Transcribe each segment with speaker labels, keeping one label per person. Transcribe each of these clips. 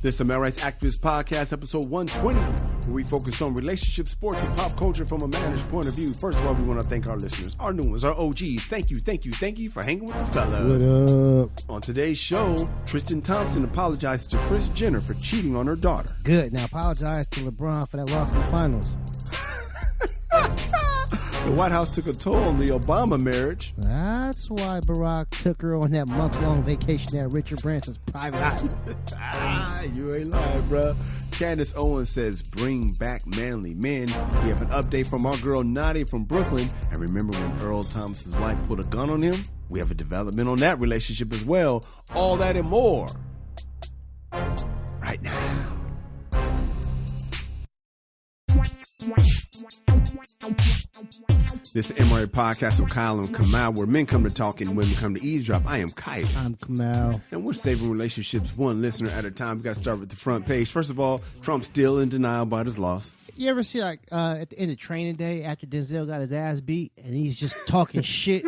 Speaker 1: This is the Male Rights Activist Podcast, episode 120, where we focus on relationships, sports, and pop culture from a man's point of view. First of all, we want to thank our listeners, our new ones, our OGs. Thank you for hanging with the fellas.
Speaker 2: What up?
Speaker 1: On today's show, Tristan Thompson apologizes to Kris Jenner for cheating on her daughter.
Speaker 2: Good. Now apologize to LeBron for that loss in the finals.
Speaker 1: The White House took a toll on the Obama marriage.
Speaker 2: That's why Barack took her on that month-long vacation at Richard Branson's private island.
Speaker 1: You ain't lying, bro. Candace Owens says, bring back manly men. We have an update from our girl Nadia from Brooklyn. And remember when Earl Thomas's wife put a gun on him? We have a development on that relationship as well. All that and more right now. This is the MRA podcast with Kyle and Kamal, where men come to talk and women come to eavesdrop. I am Kyle.
Speaker 2: I'm Kamal.
Speaker 1: And we're saving relationships one listener at a time. We got to start with the front page. First of all, Trump's still in denial about his loss.
Speaker 2: You ever see, like, at the end of training day, after Denzel got his ass beat, and he's just talking shit?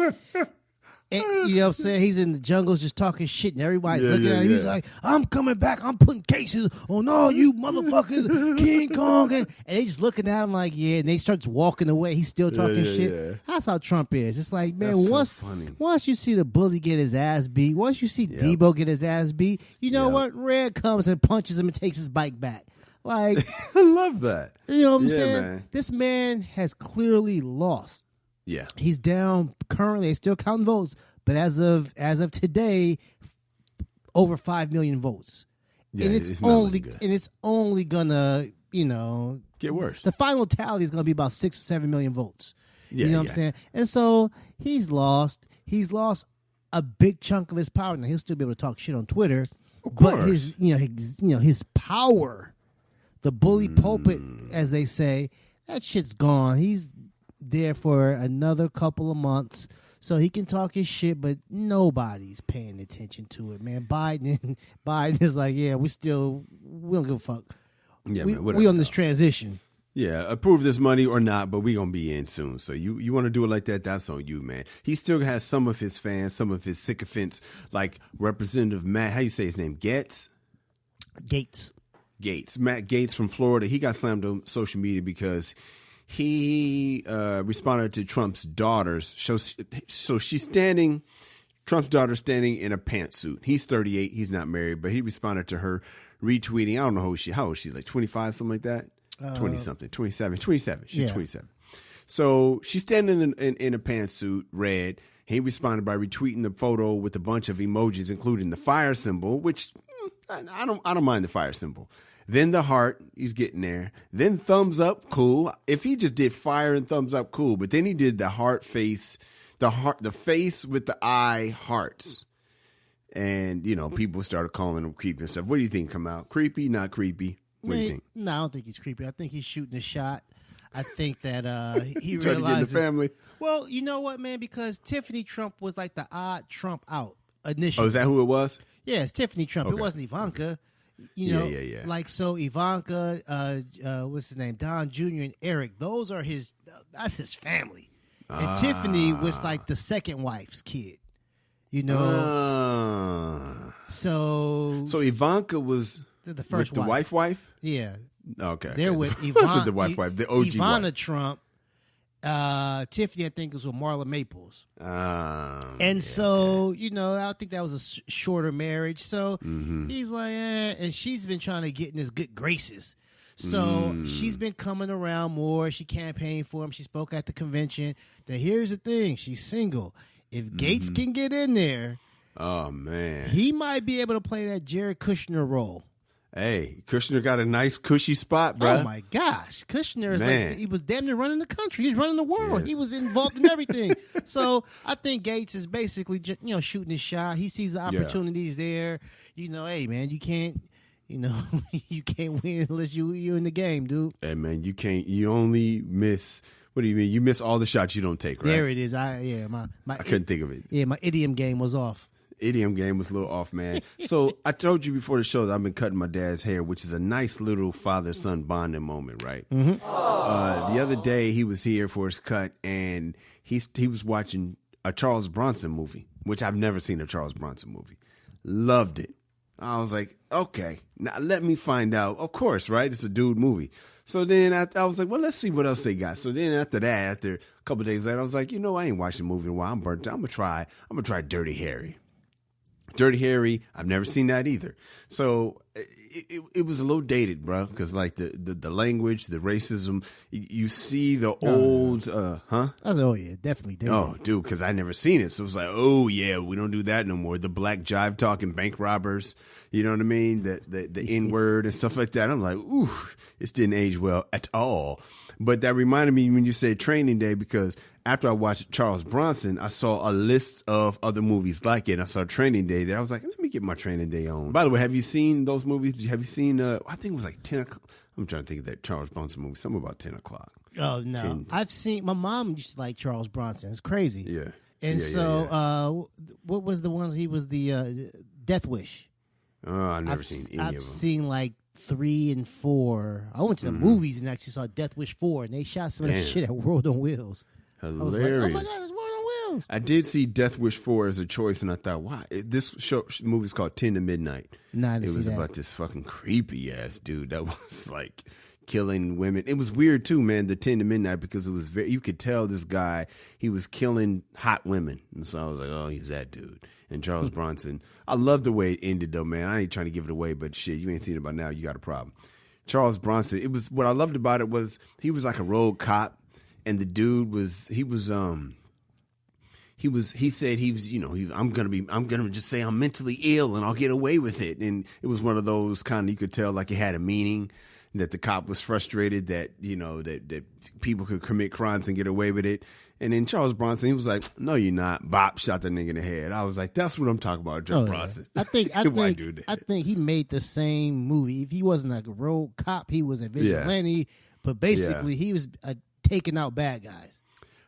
Speaker 2: And, you know what I'm saying? He's in the jungles just talking shit, and everybody's looking at him. He's like, I'm coming back. I'm putting cases on all you motherfuckers, King Kong. And they just looking at him like, yeah. And they starts walking away. He's still talking shit. Yeah. That's how Trump is. It's like, man, once you see the bully get his ass beat, once you see Debo get his ass beat, you know what? Red comes and punches him and takes his bike back. Like,
Speaker 1: I love that.
Speaker 2: You know what I'm saying? Man. This man has clearly lost.
Speaker 1: Yeah,
Speaker 2: he's down currently. They still counting votes, but as of today, over 5 million votes.
Speaker 1: Yeah,
Speaker 2: and it's only gonna
Speaker 1: get worse.
Speaker 2: The final tally is gonna be about 6 or 7 million votes.
Speaker 1: Yeah,
Speaker 2: you know what I'm saying? And so he's lost. He's lost a big chunk of his power. Now he'll still be able to talk shit on Twitter, but his power, the bully pulpit, as they say, that shit's gone. He's there for another couple of months so he can talk his shit, but nobody's paying attention to it, man. Biden is like, yeah, we don't give a fuck.
Speaker 1: Yeah,
Speaker 2: we on this transition.
Speaker 1: Yeah, approve this money or not, but we gonna be in soon. So you want to do it like that, that's on you, man. He still has some of his fans, some of his sycophants, like Representative Matt, how you say his name, Gaetz?
Speaker 2: Gates.
Speaker 1: Matt Gaetz from Florida. He got slammed on social media because he responded to Trump's daughter's. So she's standing, Trump's daughter standing in a pantsuit. He's 38. He's not married, but he responded to her retweeting. I don't know how old is she, like 25, something like that? 20-something, 27. She's 27. So she's standing in a pantsuit, red. He responded by retweeting the photo with a bunch of emojis, including the fire symbol, which I don't mind the fire symbol. Then the heart, he's getting there. Then thumbs up, cool. If he just did fire and thumbs up, cool. But then he did the heart face, the face with the eye hearts. And, people started calling him creepy and stuff. What do you think, Kamal? Creepy, not creepy? What do you think?
Speaker 2: No, I don't think he's creepy. I think he's shooting a shot. I think that he
Speaker 1: realized. Trying to get in the family?
Speaker 2: Well, you know what, man? Because Tiffany Trump was like the odd Trump out initially.
Speaker 1: Oh, is that who it was?
Speaker 2: Yeah, it's Tiffany Trump. Okay. It wasn't Ivanka. Okay.
Speaker 1: Yeah.
Speaker 2: Like, so Ivanka, what's his name? Don Jr. and Eric, that's his family. And Tiffany was like the second wife's kid, So Ivanka
Speaker 1: was
Speaker 2: the first
Speaker 1: with
Speaker 2: wife.
Speaker 1: The wife?
Speaker 2: Yeah.
Speaker 1: Okay.
Speaker 2: They're with Ivana.
Speaker 1: The wife, the OG
Speaker 2: Ivana
Speaker 1: wife.
Speaker 2: Trump. Tiffany, I think, was with Marla Maples. So, I think that was a shorter marriage. So he's like, and she's been trying to get in his good graces. So she's been coming around more. She campaigned for him. She spoke at the convention. That here's the thing. She's single. If Gaetz can get in there,
Speaker 1: oh, man,
Speaker 2: he might be able to play that Jared Kushner role.
Speaker 1: Hey, Kushner got a nice cushy spot, bro.
Speaker 2: Oh, my gosh. Kushner is like, he was damn near running the country. He's running the world. Yeah. He was involved in everything. So I think Gaetz is basically just, shooting his shot. He sees the opportunities there. Hey, man, you can't, you can't win unless you're in the game, dude.
Speaker 1: Hey, man, you only miss, what do you mean? You miss all the shots you don't take, right?
Speaker 2: There it is. I
Speaker 1: couldn't think of it.
Speaker 2: Yeah, my idiom game was off.
Speaker 1: Idiom game was a little off, man. So I told you before the show that I've been cutting my dad's hair, which is a nice little father-son bonding moment, right?
Speaker 2: Mm-hmm.
Speaker 1: The other day he was here for his cut, and he was watching a Charles Bronson movie, which I've never seen a Charles Bronson movie. Loved it. I was like, okay, now let me find out. Of course, right? It's a dude movie. So then I was like, well, let's see what else they got. So then after a couple of days later, I was like, I ain't watching a movie in a while. I'm burnt out. I'm gonna try Dirty Harry. Dirty Harry, I've never seen that either. So it was a little dated, bro, because like the language, the racism, you see the old,
Speaker 2: I was like, oh yeah, definitely dated.
Speaker 1: Oh, dude, because I never seen it. So it was like, oh yeah, we don't do that no more. The black jive talking bank robbers, you know what I mean? The N word and stuff like that. I'm like, ooh, this didn't age well at all. But that reminded me when you said Training Day, because after I watched Charles Bronson, I saw a list of other movies like it. I saw Training Day there. I was like, let me get my Training Day on. By the way, have you seen those movies? Have you seen, I think it was like 10 o'clock. I'm trying to think of that Charles Bronson movie. Something about 10 o'clock.
Speaker 2: Oh, no. 10. I've seen, my mom used to like Charles Bronson. It's crazy.
Speaker 1: Yeah.
Speaker 2: And what was the ones he was the Death Wish?
Speaker 1: Oh, I've never seen any of them.
Speaker 2: I've seen like 3 and 4. I went to the movies and actually saw Death Wish 4, and they shot some of that shit at World on Wheels.
Speaker 1: Hilarious.
Speaker 2: I was like, oh my God, it's World on Wheels.
Speaker 1: I did see Death Wish 4 as a choice, and I thought, why? This movie's called 10 to Midnight.
Speaker 2: It
Speaker 1: was about this fucking creepy ass dude that was like killing women. It was weird too, man, the 10 to Midnight, because it was you could tell this guy, he was killing hot women. And so I was like, oh, he's that dude. And Charles Bronson, I love the way it ended though, man. I ain't trying to give it away, but shit, you ain't seen it by now, you got a problem. Charles Bronson, what I loved about it was he was like a rogue cop, and the dude he said he was, I'm gonna just say I'm mentally ill and I'll get away with it. And it was one of those kind of, you could tell like it had a meaning, that the cop was frustrated that, that people could commit crimes and get away with it. And then Charles Bronson, he was like, no, you're not. Bop, shot the nigga in the head. I was like, that's what I'm talking about, Charles Bronson.
Speaker 2: I think he made the same movie. If he wasn't like a rogue cop, he was a vigilante. Yeah. But basically, he was taking out bad guys.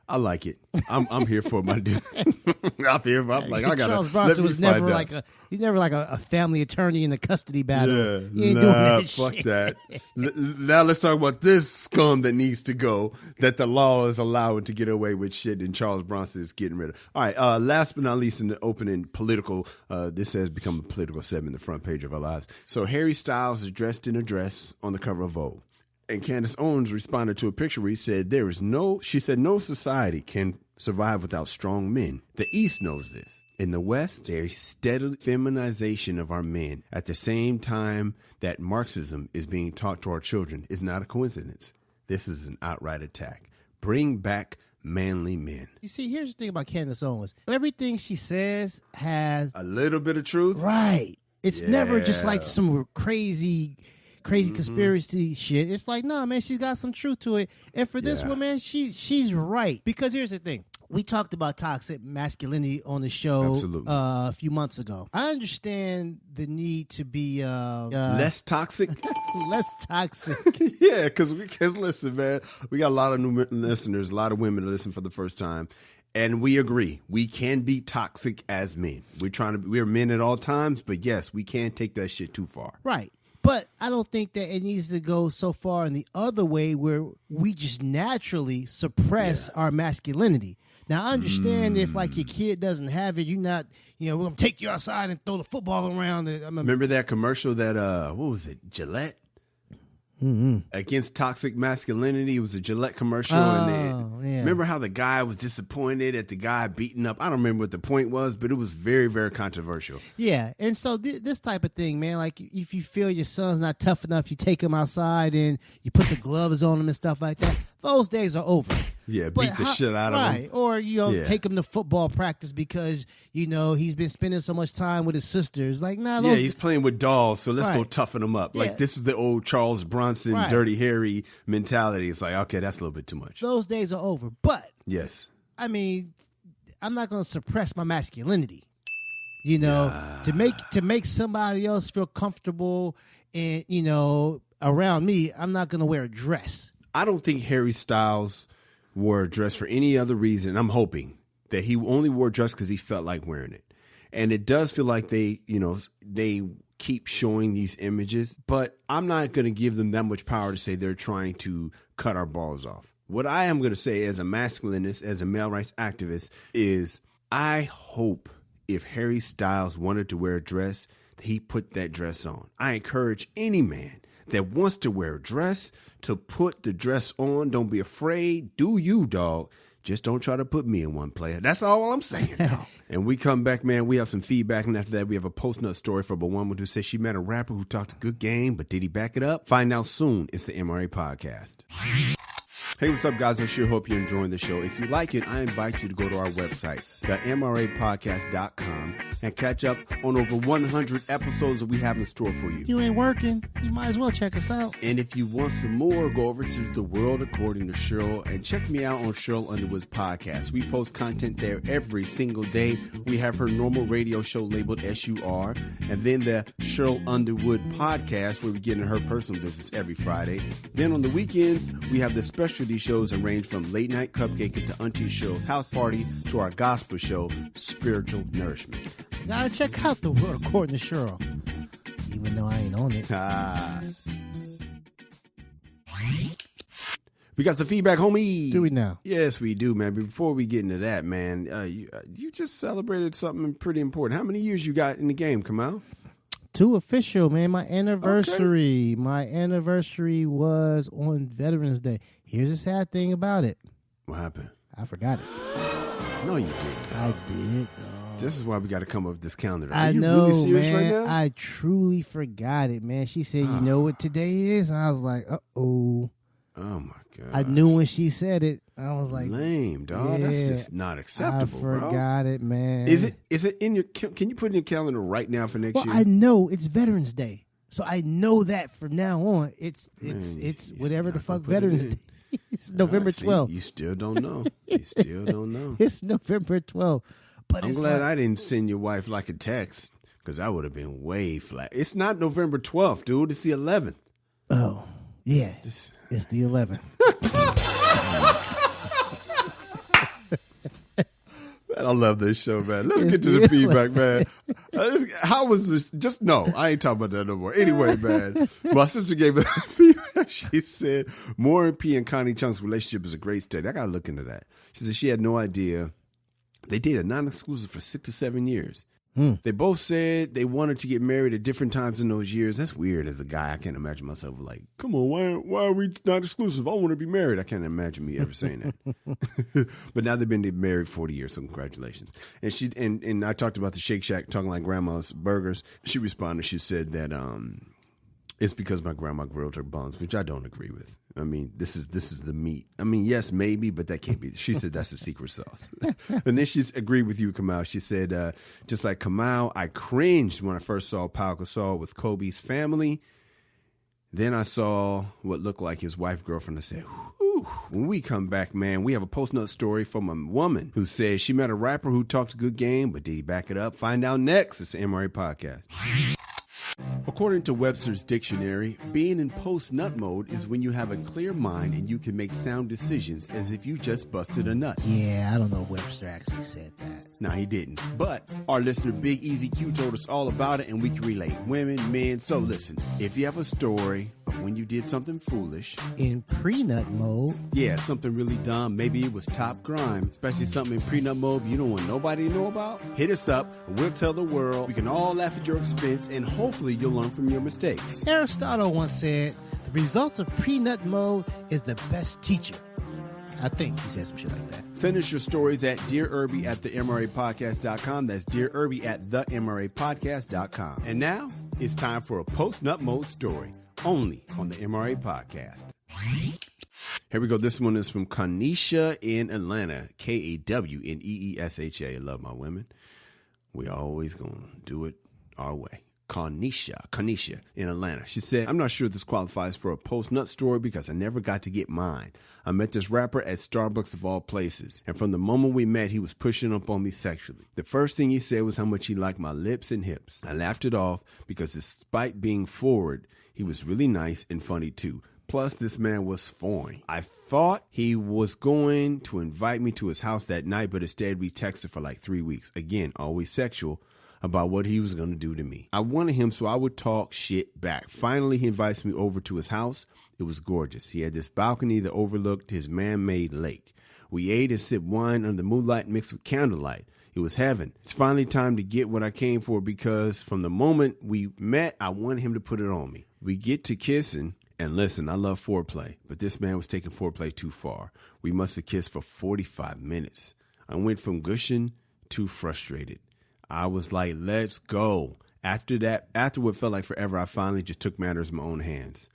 Speaker 1: I like it. I'm here for my dude. I'm here. I'm like, I gotta.
Speaker 2: Charles Bronson was never like he's never like a family attorney in the custody battle.
Speaker 1: Yeah,
Speaker 2: he ain't doing that
Speaker 1: fuck
Speaker 2: shit.
Speaker 1: that. Now let's talk about this scum that needs to go, that the law is allowing to get away with shit, and Charles Bronson is getting rid of. All right. Last but not least, in the opening political, this has become a political segment, the front page of our lives. So Harry Styles is dressed in a dress on the cover of Vogue. And Candace Owens responded to a picture where he said, no society can survive without strong men. The East knows this. In the West, there is steady feminization of our men at the same time that Marxism is being taught to our children is not a coincidence. This is an outright attack. Bring back manly men.
Speaker 2: You see, here's the thing about Candace Owens. Everything she says has
Speaker 1: a little bit of truth.
Speaker 2: Right. It's never just like some crazy conspiracy shit. It's like, no, man, she's got some truth to it. And for this woman, she's right. Because here's the thing. We talked about toxic masculinity on the show a few months ago. I understand the need to be
Speaker 1: less toxic.
Speaker 2: Less toxic.
Speaker 1: Yeah, because listen, man, we got a lot of new listeners, a lot of women that listen for the first time. And we agree, we can be toxic as men. We're men at all times, but yes, we can't take that shit too far.
Speaker 2: Right. But I don't think that it needs to go so far in the other way where we just naturally suppress our masculinity. Now, I understand if like your kid doesn't have it, you're not, we're going to take you outside and throw the football around.
Speaker 1: Remember that commercial that, what was it, Gillette? Against toxic masculinity. It was a Gillette commercial. Remember how the guy was disappointed at the guy beating up? I don't remember what the point was, but it was very, very controversial.
Speaker 2: Yeah. And so this type of thing, man, like if you feel your son's not tough enough, you take him outside and you put the gloves on him and stuff like that. Those days are over.
Speaker 1: Yeah, beat the shit out of him.
Speaker 2: Right. Or, take him to football practice because, he's been spending so much time with his sisters. Like, nah.
Speaker 1: He's playing with dolls, so let's go toughen him up. Like, this is the old Charles Bronson, Dirty Harry mentality. It's like, okay, that's a little bit too much.
Speaker 2: Those days are over. But,
Speaker 1: yes,
Speaker 2: I mean, I'm not going to suppress my masculinity. To make somebody else feel comfortable and, around me, I'm not going to wear a dress.
Speaker 1: I don't think Harry Styles wore a dress for any other reason. I'm hoping that he only wore a dress because he felt like wearing it. And it does feel like they keep showing these images, but I'm not going to give them that much power to say they're trying to cut our balls off. What I am going to say as a masculinist, as a male rights activist, is I hope if Harry Styles wanted to wear a dress, he put that dress on. I encourage any man that wants to wear a dress to put the dress on. Don't be afraid. Do you, dog. Just don't try to put me in one, player. That's all I'm saying, dog. And we come back, man. We have some feedback. And after that, we have a post-nut story from a woman who says she met a rapper who talked a good game, but did he back it up? Find out soon. It's the MRA Podcast. Hey, what's up, guys? I sure hope you're enjoying the show. If you like it, I invite you to go to our website, themrapodcast.com, and catch up on over 100 episodes that we have in store for you.
Speaker 2: You ain't working, you might as well check us out.
Speaker 1: And if you want some more, go over to The World According to Cheryl and check me out on Cheryl Underwood's podcast. We post content there every single day. We have her normal radio show labeled SUR, and then the Cheryl Underwood podcast, where we get in her personal business every Friday. Then on the weekends, we have the specialty shows that range from Late Night Cupcake to Auntie Cheryl's House Party to our gospel show, Spiritual Nourishment.
Speaker 2: You gotta check out The World According to Cheryl, even though I ain't on it.
Speaker 1: We got some feedback, homie.
Speaker 2: Do we now?
Speaker 1: Yes, we do, man. Before we get into that, man, you just celebrated something pretty important. How many years you got in the game, Kamal?
Speaker 2: 2 official, man. My anniversary. Okay. My anniversary was on Veterans Day. Here's the sad thing about it.
Speaker 1: What happened?
Speaker 2: I forgot it.
Speaker 1: No, you didn't.
Speaker 2: I did.
Speaker 1: This is why we got to come up with this calendar.
Speaker 2: Are you
Speaker 1: really serious
Speaker 2: man,
Speaker 1: right now?
Speaker 2: I truly forgot it, man. She said, you know what today is? And I was like, uh-oh.
Speaker 1: Oh, my God.
Speaker 2: I knew when she said it. I was like,
Speaker 1: lame, dog.
Speaker 2: Yeah,
Speaker 1: that's just not acceptable,
Speaker 2: I forgot it, man.
Speaker 1: Is it in your, can you put it in your calendar right now for next year?
Speaker 2: I know it's Veterans Day. So I know that from now on, it's whatever the fuck Veterans Day. It's November 12th.
Speaker 1: You still don't know. You still don't know.
Speaker 2: It's November 12th. But
Speaker 1: I'm glad I didn't send your wife like a text, because I would have been way flat. It's not November 12th, dude. It's the 11th.
Speaker 2: Oh, yeah. It's the 11th.
Speaker 1: Man, I love this show, man. Let's get to the feedback, man. How was this? Just no, I ain't talking about that no more. Anyway, man, my sister gave us feedback. She said, Maureen P. and Connie Chung's relationship is a great study. I got to look into that. She said she had no idea. They dated non-exclusive for 6 to 7 years. They both said they wanted to get married at different times in those years. That's weird. As a guy, I can't imagine myself like, come on, why are we not exclusive? I want to be married. I can't imagine me ever saying that. But now they've been married 40 years, so congratulations. And she and I talked about the Shake Shack, talking like grandma's burgers. She responded. She said that it's because my grandma grilled her buns, which I don't agree with. I mean, this is the meat. I mean, yes, maybe, but that can't be. She said that's the secret sauce. And then she agreed with you, Kamal. She said, just like Kamal, I cringed when I first saw Pau Gasol with Kobe's family. Then I saw what looked like his wife, girlfriend. I said, whew. When we come back, man, we have a post-nut story from a woman who says she met a rapper who talked a good game, but did he back it up? Find out next. It's the MRA Podcast. According to Webster's dictionary, being in post-nut mode is when you have a clear mind and you can make sound decisions as if you just busted a nut.
Speaker 2: Yeah, I don't know if Webster actually said that.
Speaker 1: No, he didn't. But our listener, Big Easy Q, told us all about it, and we can relate. Women, men. So listen, if you have a story of when you did something foolish.
Speaker 2: In pre-nut mode?
Speaker 1: Yeah, something really dumb. Maybe it was top grime. Especially something in pre-nut mode you don't want nobody to know about. Hit us up. We'll tell the world. We can all laugh at your expense, and hopefully you'll learn from your mistakes.
Speaker 2: Aristotle once said, the results of pre-nut mode is the best teacher. I think he said some shit like that.
Speaker 1: Send us your stories at dearirby@themrapodcast.com. That's dearirby@themrapodcast.com. And now it's time for a post-nut mode story, only on the MRA Podcast. Here we go. This one is from Kanisha in Atlanta. Kawneesha. I love my women. We always gonna do it our way. Kanisha in Atlanta. She said, I'm not sure this qualifies for a post-nut story because I never got to get mine. I met this rapper at Starbucks of all places. And from the moment we met, he was pushing up on me sexually. The first thing he said was how much he liked my lips and hips. I laughed it off because despite being forward, he was really nice and funny too. Plus, this man was foreign. I thought he was going to invite me to his house that night, but instead we texted for like 3 weeks. Again, always sexual. About what he was going to do to me. I wanted him so I would talk shit back. Finally, he invites me over to his house. It was gorgeous. He had this balcony that overlooked his man-made lake. We ate and sipped wine under the moonlight mixed with candlelight. It was heaven. It's finally time to get what I came for because from the moment we met, I wanted him to put it on me. We get to kissing, and listen, I love foreplay, but this man was taking foreplay too far. We must have kissed for 45 minutes. I went from gushing to frustrated. I was like, let's go. After what felt like forever, I finally just took matters in my own hands.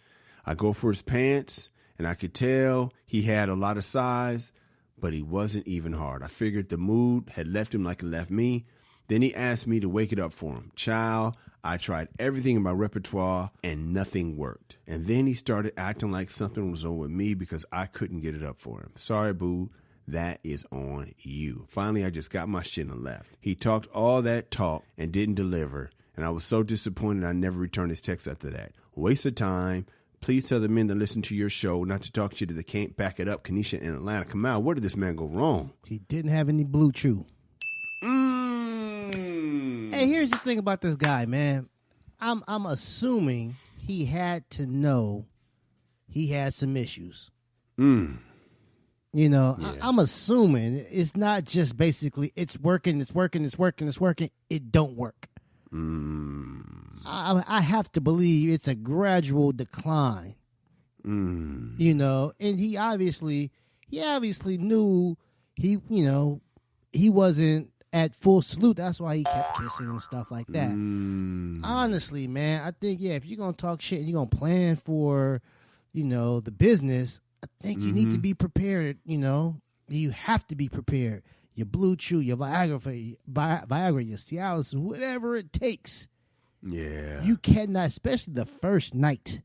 Speaker 1: I go for his pants, and I could tell he had a lot of size, but he wasn't even hard. I figured the mood had left him like it left me. Then he asked me to wake it up for him. Child, I tried everything in my repertoire and nothing worked. And then he started acting like something was wrong with me because I couldn't get it up for him. Sorry, boo. That is on you. Finally, I just got my shit and left. He talked all that talk and didn't deliver. And I was so disappointed I never returned his text after that. Waste of time. Please tell the men that listen to your show not to talk shit if they can't back it up. Kanisha in Atlanta. Come out. Where did this man go wrong?
Speaker 2: He didn't have any Blue Chew. Hey, here's the thing about this guy, man. I'm assuming he had to know he had some issues. You know, yeah. I'm assuming it's not just basically it's working. It don't work. I have to believe it's a gradual decline. You know, and he obviously knew he wasn't at full salute. That's why he kept kissing and stuff like that. Honestly, man, I think if you're gonna talk shit and you're gonna plan for, the business, I think you need to be prepared. You have to be prepared. Your Blue Chew, your Viagra, your Cialis, whatever it takes.
Speaker 1: Yeah.
Speaker 2: You cannot, especially the first night.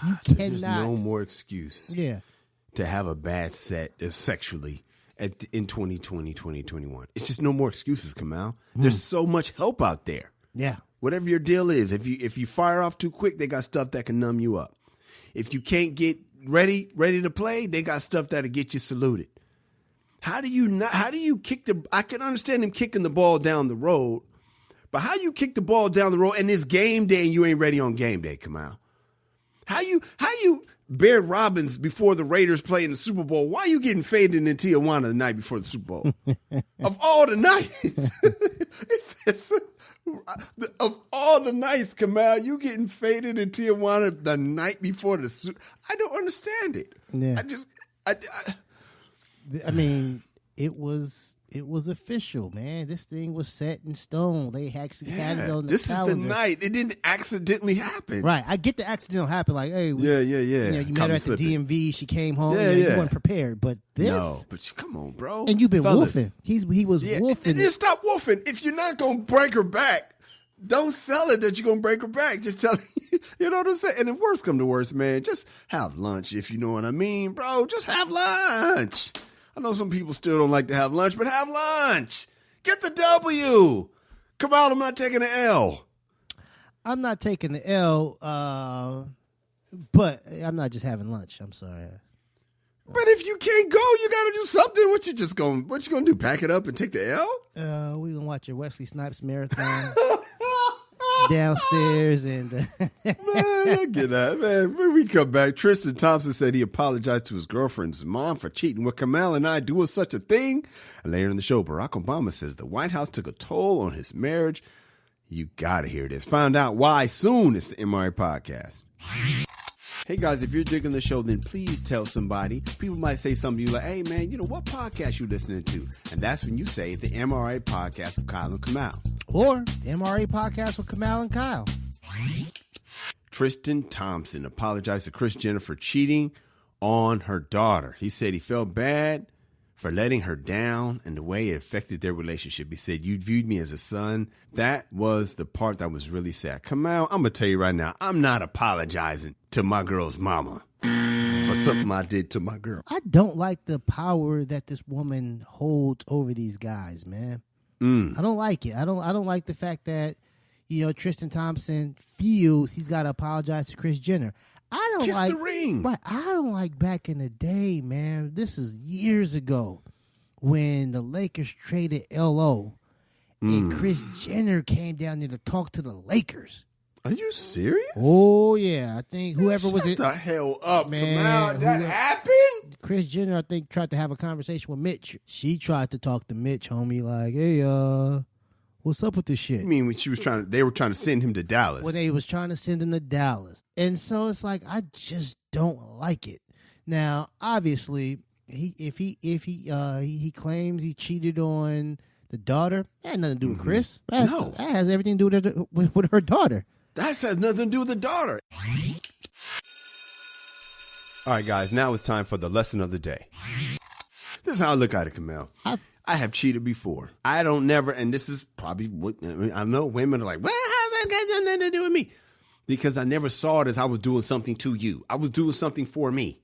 Speaker 2: You cannot.
Speaker 1: There's no more excuse.
Speaker 2: Yeah.
Speaker 1: To have a bad set sexually in 2020, 2021. It's just no more excuses, Kamal. There's so much help out there.
Speaker 2: Yeah.
Speaker 1: Whatever your deal is, if you fire off too quick, they got stuff that can numb you up. If you can't get ready to play, they got stuff that'll get you saluted. How do you kick I can understand him kicking the ball down the road, but how you kick the ball down the road and it's game day and you ain't ready on game day, Kamal? How you Bear Robbins before the Raiders play in the Super Bowl? Why are you getting faded in Tijuana the night before the Super Bowl? Of all the nights, of all the nights, Kamal, you getting faded in Tijuana the night before the Super. I don't understand it.
Speaker 2: Yeah. I mean, it was official, man. This thing was set in stone. They actually had it on the calendar.
Speaker 1: This is the night. It didn't accidentally happen.
Speaker 2: Right. I get the accidental happen. Like, hey,
Speaker 1: you
Speaker 2: met her at the DMV. She came home. You weren't prepared. But this,
Speaker 1: no. But come on, bro.
Speaker 2: And you've been wolfing. He was wolfing.
Speaker 1: Just stop wolfing. If you're not gonna break her back, don't sell it that you're gonna break her back. Just tell her, you know what I'm saying. And if worse come to worse, man, just have lunch. If you know what I mean, bro. Just have lunch. I know some people still don't like to have lunch, but have lunch. Get the W. Come out, I'm not taking the L.
Speaker 2: I'm not taking the L, but I'm not just having lunch. I'm sorry.
Speaker 1: But if you can't go, you got to do something. What you gonna do? Pack it up and take the L?
Speaker 2: We're gonna watch your Wesley Snipes marathon downstairs and
Speaker 1: man, I get that, man. When we come back, Tristan Thompson said he apologized to his girlfriend's mom for cheating with Kamal and I doing such a thing. And later in the show, Barack Obama says the White House took a toll on his marriage. You gotta hear this. Find out why soon. It's the MRA Podcast. Hey guys, if you're digging the show, then please tell somebody. People might say something to you like, hey man, what podcast you listening to? And that's when you say the MRA Podcast with Kyle and Kamal.
Speaker 2: Or the MRA Podcast with Kamal and Kyle.
Speaker 1: Tristan Thompson apologized to Kris Jenner for cheating on her daughter. He said he felt bad for letting her down and the way it affected their relationship. He said, you viewed me as a son. That was the part that was really sad. Kamal, I'm going to tell you right now, I'm not apologizing to my girl's mama for something I did to my girl.
Speaker 2: I don't like the power that this woman holds over these guys, man. I don't like it. I don't like the fact that, Tristan Thompson feels he's got to apologize to Kris Jenner. I don't
Speaker 1: Kiss
Speaker 2: like
Speaker 1: the ring.
Speaker 2: Right. I don't like back in the day, man. This is years ago when the Lakers traded LO and Kris Jenner came down there to talk to the Lakers.
Speaker 1: Are you serious?
Speaker 2: Oh yeah, I think whoever was it.
Speaker 1: Shut the hell up,
Speaker 2: man.
Speaker 1: Kamal. That happened?
Speaker 2: Kris Jenner, I think, tried to have a conversation with Mitch. She tried to talk to Mitch, homie, like, hey, what's up with this shit?
Speaker 1: I mean, when they were trying to send him to Dallas.
Speaker 2: When they was trying to send him to Dallas. And so it's like, I just don't like it. Now, obviously, if he claims he cheated on the daughter, that had nothing to do with Kris. That has everything to do with her daughter.
Speaker 1: That has nothing to do with the daughter. All right, guys, now it's time for the lesson of the day. This is how I look at it, Kamel. I have cheated before. I don't never, and this is probably what I know women are like, well, how's that got nothing to do with me? Because I never saw it as I was doing something to you. I was doing something for me.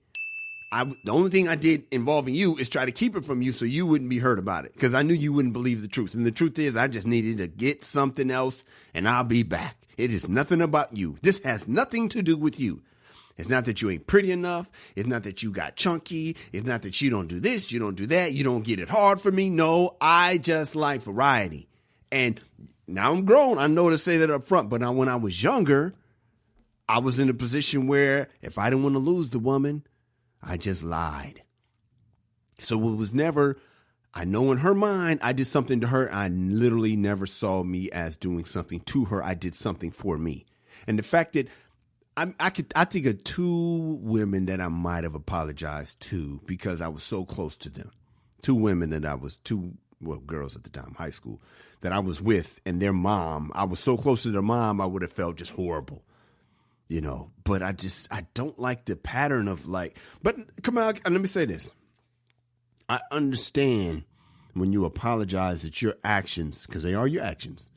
Speaker 1: The only thing I did involving you is try to keep it from you so you wouldn't be hurt about it. Because I knew you wouldn't believe the truth. And the truth is, I just needed to get something else and I'll be back. It is nothing about you. This has nothing to do with you. It's not that you ain't pretty enough. It's not that you got chunky. It's not that you don't do this, you don't do that. You don't get it hard for me. No, I just like variety. And now I'm grown. I know to say that up front. But now when I was younger, I was in a position where if I didn't want to lose the woman, I just lied. So it was never, I know in her mind, I did something to her. I literally never saw me as doing something to her. I did something for me. And the fact that I think of two women that I might have apologized to because I was so close to them. Two women that I was girls at the time, high school, that I was with, and their mom. I was so close to their mom, I would have felt just horrible, you know. But I don't like the pattern of like. But come on, let me say this. I understand when you apologize that your actions, because they are your actions,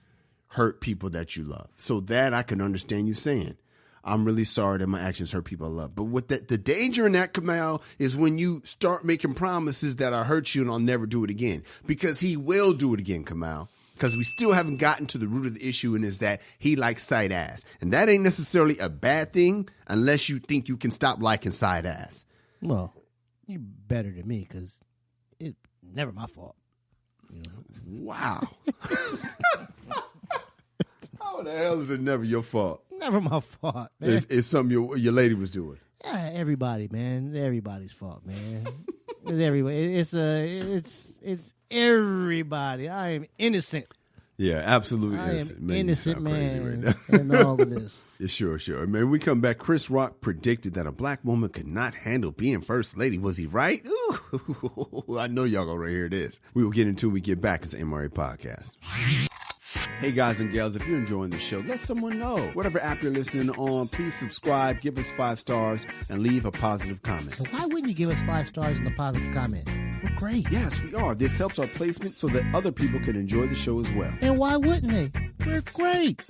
Speaker 1: hurt people that you love. So that I can understand you saying, I'm really sorry that my actions hurt people I love. But what the danger in that, Kamal, is when you start making promises that I hurt you and I'll never do it again. Because he will do it again, Kamal. Because we still haven't gotten to the root of the issue, and is that he likes side ass. And that ain't necessarily a bad thing unless you think you can stop liking side ass.
Speaker 2: Well, you're better than me because it's never my fault. You know?
Speaker 1: Wow. How the hell is it never your fault?
Speaker 2: Never my fault, man.
Speaker 1: It's something your lady was doing.
Speaker 2: Yeah, everybody, man. Everybody's fault, man. It's everybody. I am innocent.
Speaker 1: Yeah, absolutely innocent.
Speaker 2: I am innocent, man,
Speaker 1: right
Speaker 2: in all of this.
Speaker 1: Yeah, sure. Man, we come back. Chris Rock predicted that a black woman could not handle being first lady. Was he right? Ooh, I know y'all gonna hear this. We will get into it when we get back. It's the MRA Podcast. Hey guys and gals, if you're enjoying the show, let someone know. Whatever app you're listening on, please subscribe, give us 5 stars, and leave a positive comment.
Speaker 2: So why wouldn't you give us 5 stars and a positive comment? We're great.
Speaker 1: Yes, we are. This helps our placement so that other people can enjoy the show as well.
Speaker 2: And why wouldn't they? We're great.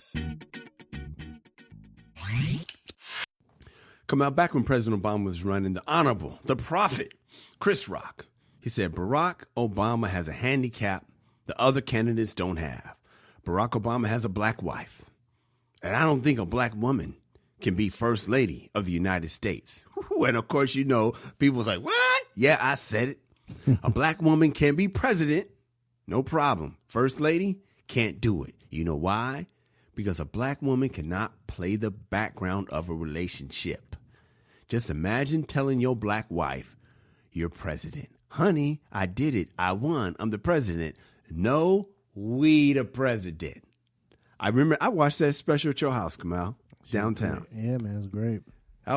Speaker 1: Come out back when President Obama was running, the Honorable, the Prophet, Chris Rock. He said, Barack Obama has a handicap the other candidates don't have. Barack Obama has a black wife. And I don't think a black woman can be first lady of the United States. And of course, you know, people's like, what? Yeah, I said it. A black woman can be president. No problem. First lady can't do it. You know why? Because a black woman cannot play the background of a relationship. Just imagine telling your black wife, you're president. Honey, I did it. I won. I'm the president. No, we the president. I remember I watched that special at your house, Kamal, downtown.
Speaker 2: Yeah, man, it was great.
Speaker 1: That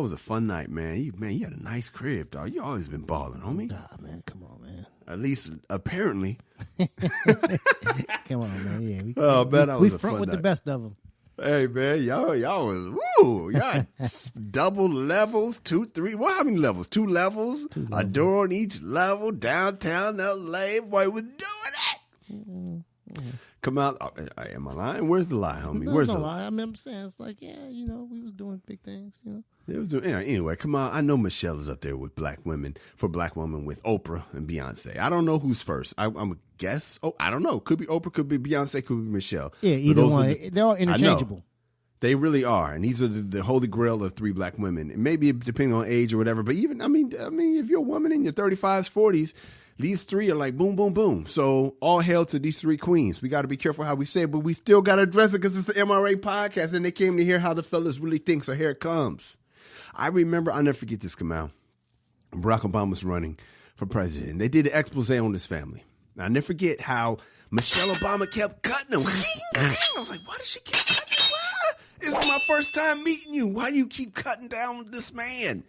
Speaker 1: was a fun night, man. You had a nice crib, dog. You always been balling, homie.
Speaker 2: Nah, man, come on, man.
Speaker 1: At least apparently.
Speaker 2: Come on, man. Yeah,
Speaker 1: we
Speaker 2: front with night. The best of them.
Speaker 1: Hey, man, y'all was y'all double levels, 2, 3. Well, how many levels? 2 levels, a door on each level, downtown LA. Boy, was doing it. Mm-hmm. Come out. Am I lying? Where's the lie, homie? Where's the lie?
Speaker 2: I remember saying it's like, yeah, you know, we was doing big things, you know.
Speaker 1: It was doing anyway. Come on, I know Michelle is up there with black women with Oprah and Beyonce. I don't know who's first. I'm a guess. Oh, I don't know. Could be Oprah, could be Beyonce, could be Michelle.
Speaker 2: Yeah, either one. They're all interchangeable.
Speaker 1: They really are, and these are the holy grail of 3 black women. And maybe depending on age or whatever, but even I mean, if you're a woman in your 35s, 40s. These 3 are like boom, boom, boom. So all hail to these 3 queens. We got to be careful how we say it, but we still got to address it because it's the MRA podcast and they came to hear how the fellas really think. So here it comes. I remember, I'll never forget this, Kamal. Barack Obama's running for president. They did an expose on his family. Now, I never forget how Michelle Obama kept cutting him. I was like, why does she keep cutting him? Why? This is my first time meeting you. Why do you keep cutting down this man?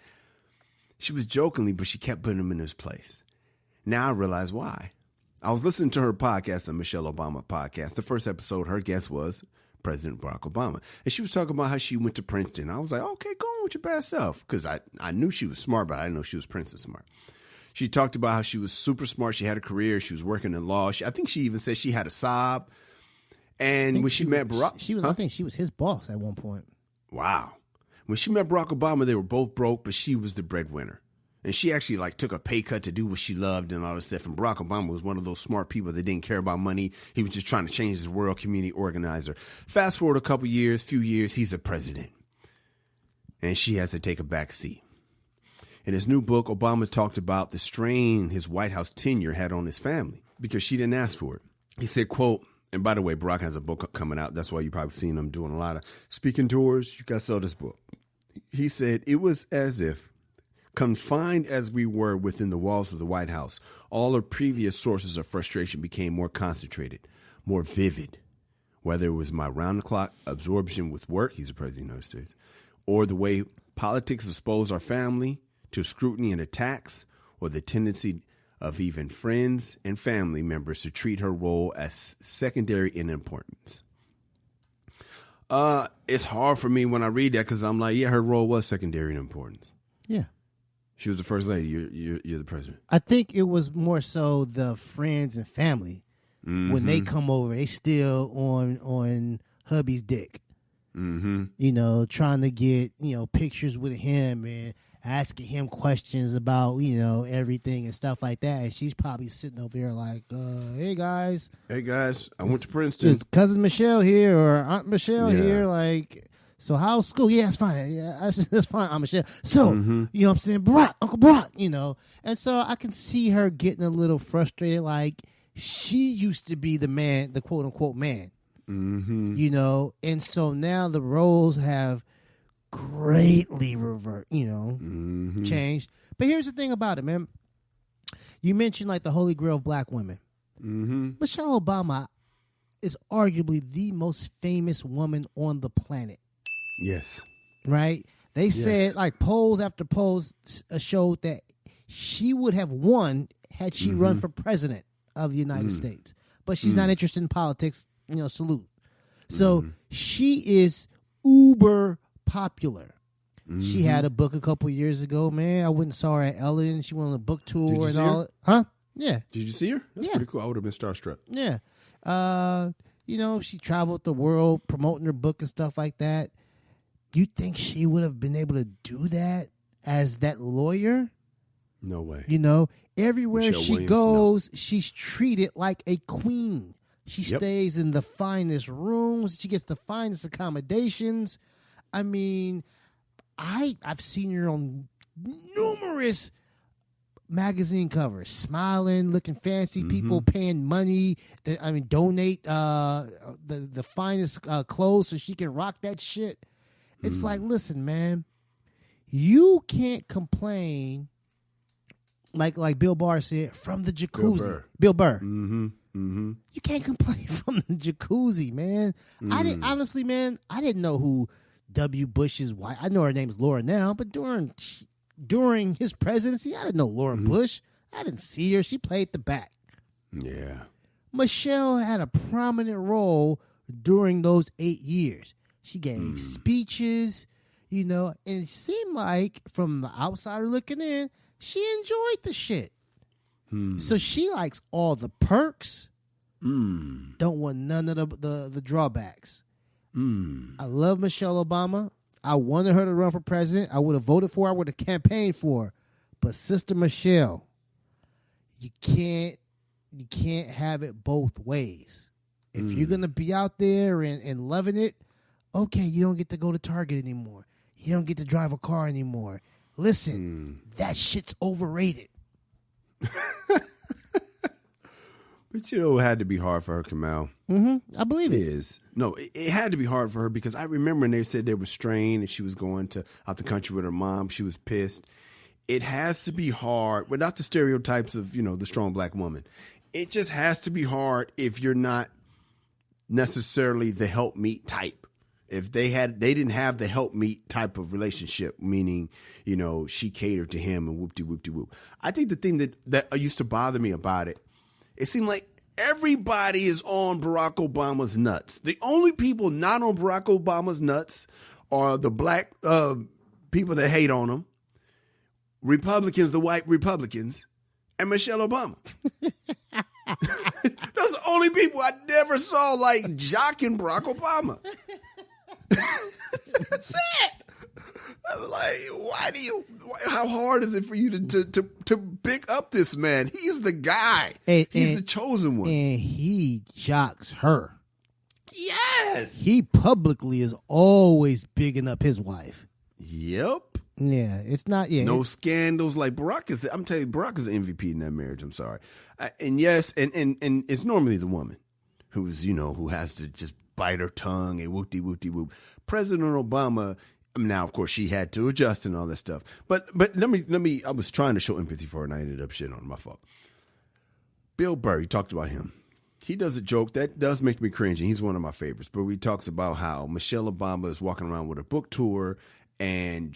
Speaker 1: She was jokingly, but she kept putting him in his place. Now I realize why. I was listening to her podcast, the Michelle Obama podcast. The first episode, her guest was President Barack Obama. And she was talking about how she went to Princeton. I was like, okay, go on with your bad self. Because I knew she was smart, but I didn't know she was Princeton smart. She talked about how she was super smart. She had a career. She was working in law. I think she even said she had a sob. And when she met Barack...
Speaker 2: I think she was his boss at one point.
Speaker 1: Wow. When she met Barack Obama, they were both broke, but she was the breadwinner. And she actually took a pay cut to do what she loved and all this stuff. And Barack Obama was one of those smart people that didn't care about money. He was just trying to change the world, community organizer. Fast forward a few years, he's the president. And she has to take a back seat. In his new book, Obama talked about the strain his White House tenure had on his family because she didn't ask for it. He said, quote, and by the way, Barack has a book coming out. That's why you've probably seen him doing a lot of speaking tours. You guys saw this book. He said, it was as if, confined as we were within the walls of the White House, all our previous sources of frustration became more concentrated, more vivid, whether it was my round-the-clock absorption with work, he's the president of the United States, or the way politics exposed our family to scrutiny and attacks, or the tendency of even friends and family members to treat her role as secondary in importance. It's hard for me when I read that because I'm like, yeah, her role was secondary in importance.
Speaker 2: Yeah.
Speaker 1: She was the first lady. You're the president.
Speaker 2: I think it was more so the friends and family. Mm-hmm. When they come over, they still on hubby's dick. Mm-hmm. Trying to get, pictures with him and asking him questions about, everything and stuff like that. And she's probably sitting over here like, hey, guys.
Speaker 1: Hey, guys. I went to Princeton.
Speaker 2: Is Cousin Michelle here or Aunt Michelle here? Like... So how's school? Yeah, it's fine. Yeah, that's fine. I'm Michelle. So, you know what I'm saying? Barack, Uncle Barack, And so I can see her getting a little frustrated. Like, she used to be the man, the quote unquote man. Mm-hmm. And so now the roles have greatly changed. But here's the thing about it, man. You mentioned like the holy grail of black women. Mm-hmm. Michelle Obama is arguably the most famous woman on the planet.
Speaker 1: Yes.
Speaker 2: Right? They said, like, polls after polls showed that she would have won had she run for president of the United States. But she's not interested in politics, salute. So she is uber popular. She had a book a couple years ago, man. I went and saw her at Ellen. She went on a book tour and all. Huh? Yeah.
Speaker 1: Did you see her? That's pretty cool. I would have been starstruck.
Speaker 2: Yeah. She traveled the world promoting her book and stuff like that. You think she would have been able to do that as that lawyer?
Speaker 1: No way.
Speaker 2: Everywhere Michelle she goes, she's treated like a queen. She stays in the finest rooms. She gets the finest accommodations. I mean, I've seen her on numerous magazine covers, smiling, looking fancy, people paying money. Donate the finest clothes so she can rock that shit. It's like, listen, man, you can't complain. Like Bill Barr said, from the jacuzzi. Bill Burr. You can't complain from the jacuzzi, man. I didn't know who W. Bush's wife. I know her name is Laura now, but during his presidency, I didn't know Laura Bush. I didn't see her. She played the back.
Speaker 1: Yeah.
Speaker 2: Michelle had a prominent role during those 8 years. She gave speeches, and it seemed like from the outsider looking in, she enjoyed the shit. So she likes all the perks. Don't want none of the drawbacks. I love Michelle Obama. I wanted her to run for president. I would have voted for her. I would have campaigned for her. But Sister Michelle, you can't have it both ways. If you're gonna be out there and loving it, okay, you don't get to go to Target anymore. You don't get to drive a car anymore. Listen, that shit's overrated.
Speaker 1: But it had to be hard for her, Kamal.
Speaker 2: I believe it
Speaker 1: is. No, it had to be hard for her because I remember when they said they were strained and she was going out the country with her mom. She was pissed. it has to be hard, without the stereotypes of, the strong black woman. It just has to be hard if you're not necessarily the helpmeet type. If they didn't have the helpmeet type of relationship, meaning, she catered to him and whoop-de-whoop-de-whoop. I think the thing that used to bother me about it, it seemed like everybody is on Barack Obama's nuts. The only people not on Barack Obama's nuts are the black people that hate on him, Republicans, the white Republicans, and Michelle Obama. Those are the only people I never saw like jocking Barack Obama. That's it. I was like, how hard is it for you to pick up this man? He's the guy. He's the chosen one.
Speaker 2: And he jocks her.
Speaker 1: Yes.
Speaker 2: He publicly is always bigging up his wife.
Speaker 1: Yep.
Speaker 2: Yeah, it's not. Yeah,
Speaker 1: no scandals like Barack is. I'm telling you, Barack is the MVP in that marriage. I'm sorry, and yes, and it's normally the woman who's who has to just bite her tongue and whoop-de-whoop-de-whoop. President Obama. Now, of course, she had to adjust and all that stuff. But let me. I was trying to show empathy for her, and I ended up shitting on my fault. Bill Burr. He talked about him. He does a joke that does make me cringe, and he's one of my favorites. But he talks about how Michelle Obama is walking around with a book tour. And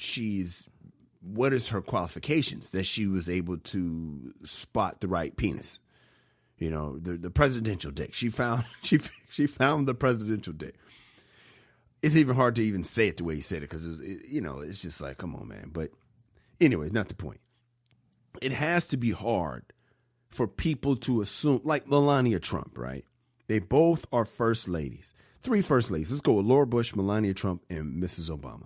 Speaker 1: what is her qualifications that she was able to spot the right penis? The presidential dick. She found the presidential dick. It's even hard to even say it the way he said it because it's just like, come on, man. But anyway, not the point. It has to be hard for people to assume, like Melania Trump, right? They both are first ladies. 3 first ladies. Let's go with Laura Bush, Melania Trump, and Mrs. Obama.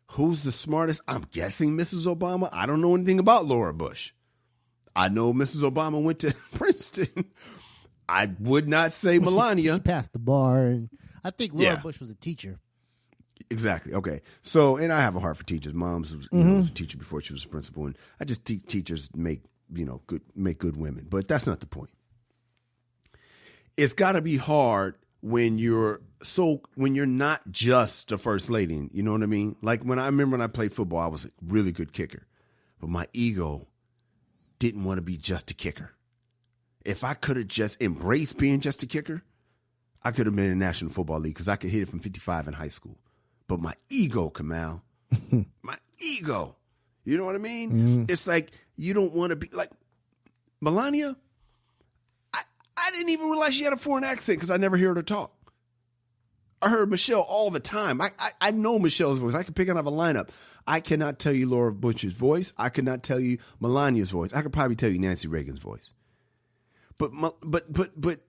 Speaker 1: Who's the smartest? I'm guessing Mrs. Obama. I don't know anything about Laura Bush. I know Mrs. Obama went to Princeton. I would not say Melania.
Speaker 2: She passed the bar. And I think Laura Bush was a teacher.
Speaker 1: Exactly. Okay. So, and I have a heart for teachers. Mom's was a teacher before she was a principal. And I just think teachers make good women. But that's not the point. It's got to be hard when you're not just the first lady, you know what I mean? Like when I played football, I was a really good kicker, but my ego didn't want to be just a kicker. If I could have just embraced being just a kicker, I could have been in the National Football League because I could hit it from 55 in high school. But my ego, Kamal, my ego, you know what I mean? Mm-hmm. It's like you don't want to be like Melania. I didn't even realize she had a foreign accent because I never heard her talk. I heard Michelle all the time. I know Michelle's voice. I can pick it out of a lineup. I cannot tell you Laura Bush's voice. I could not tell you Melania's voice. I could probably tell you Nancy Reagan's voice. But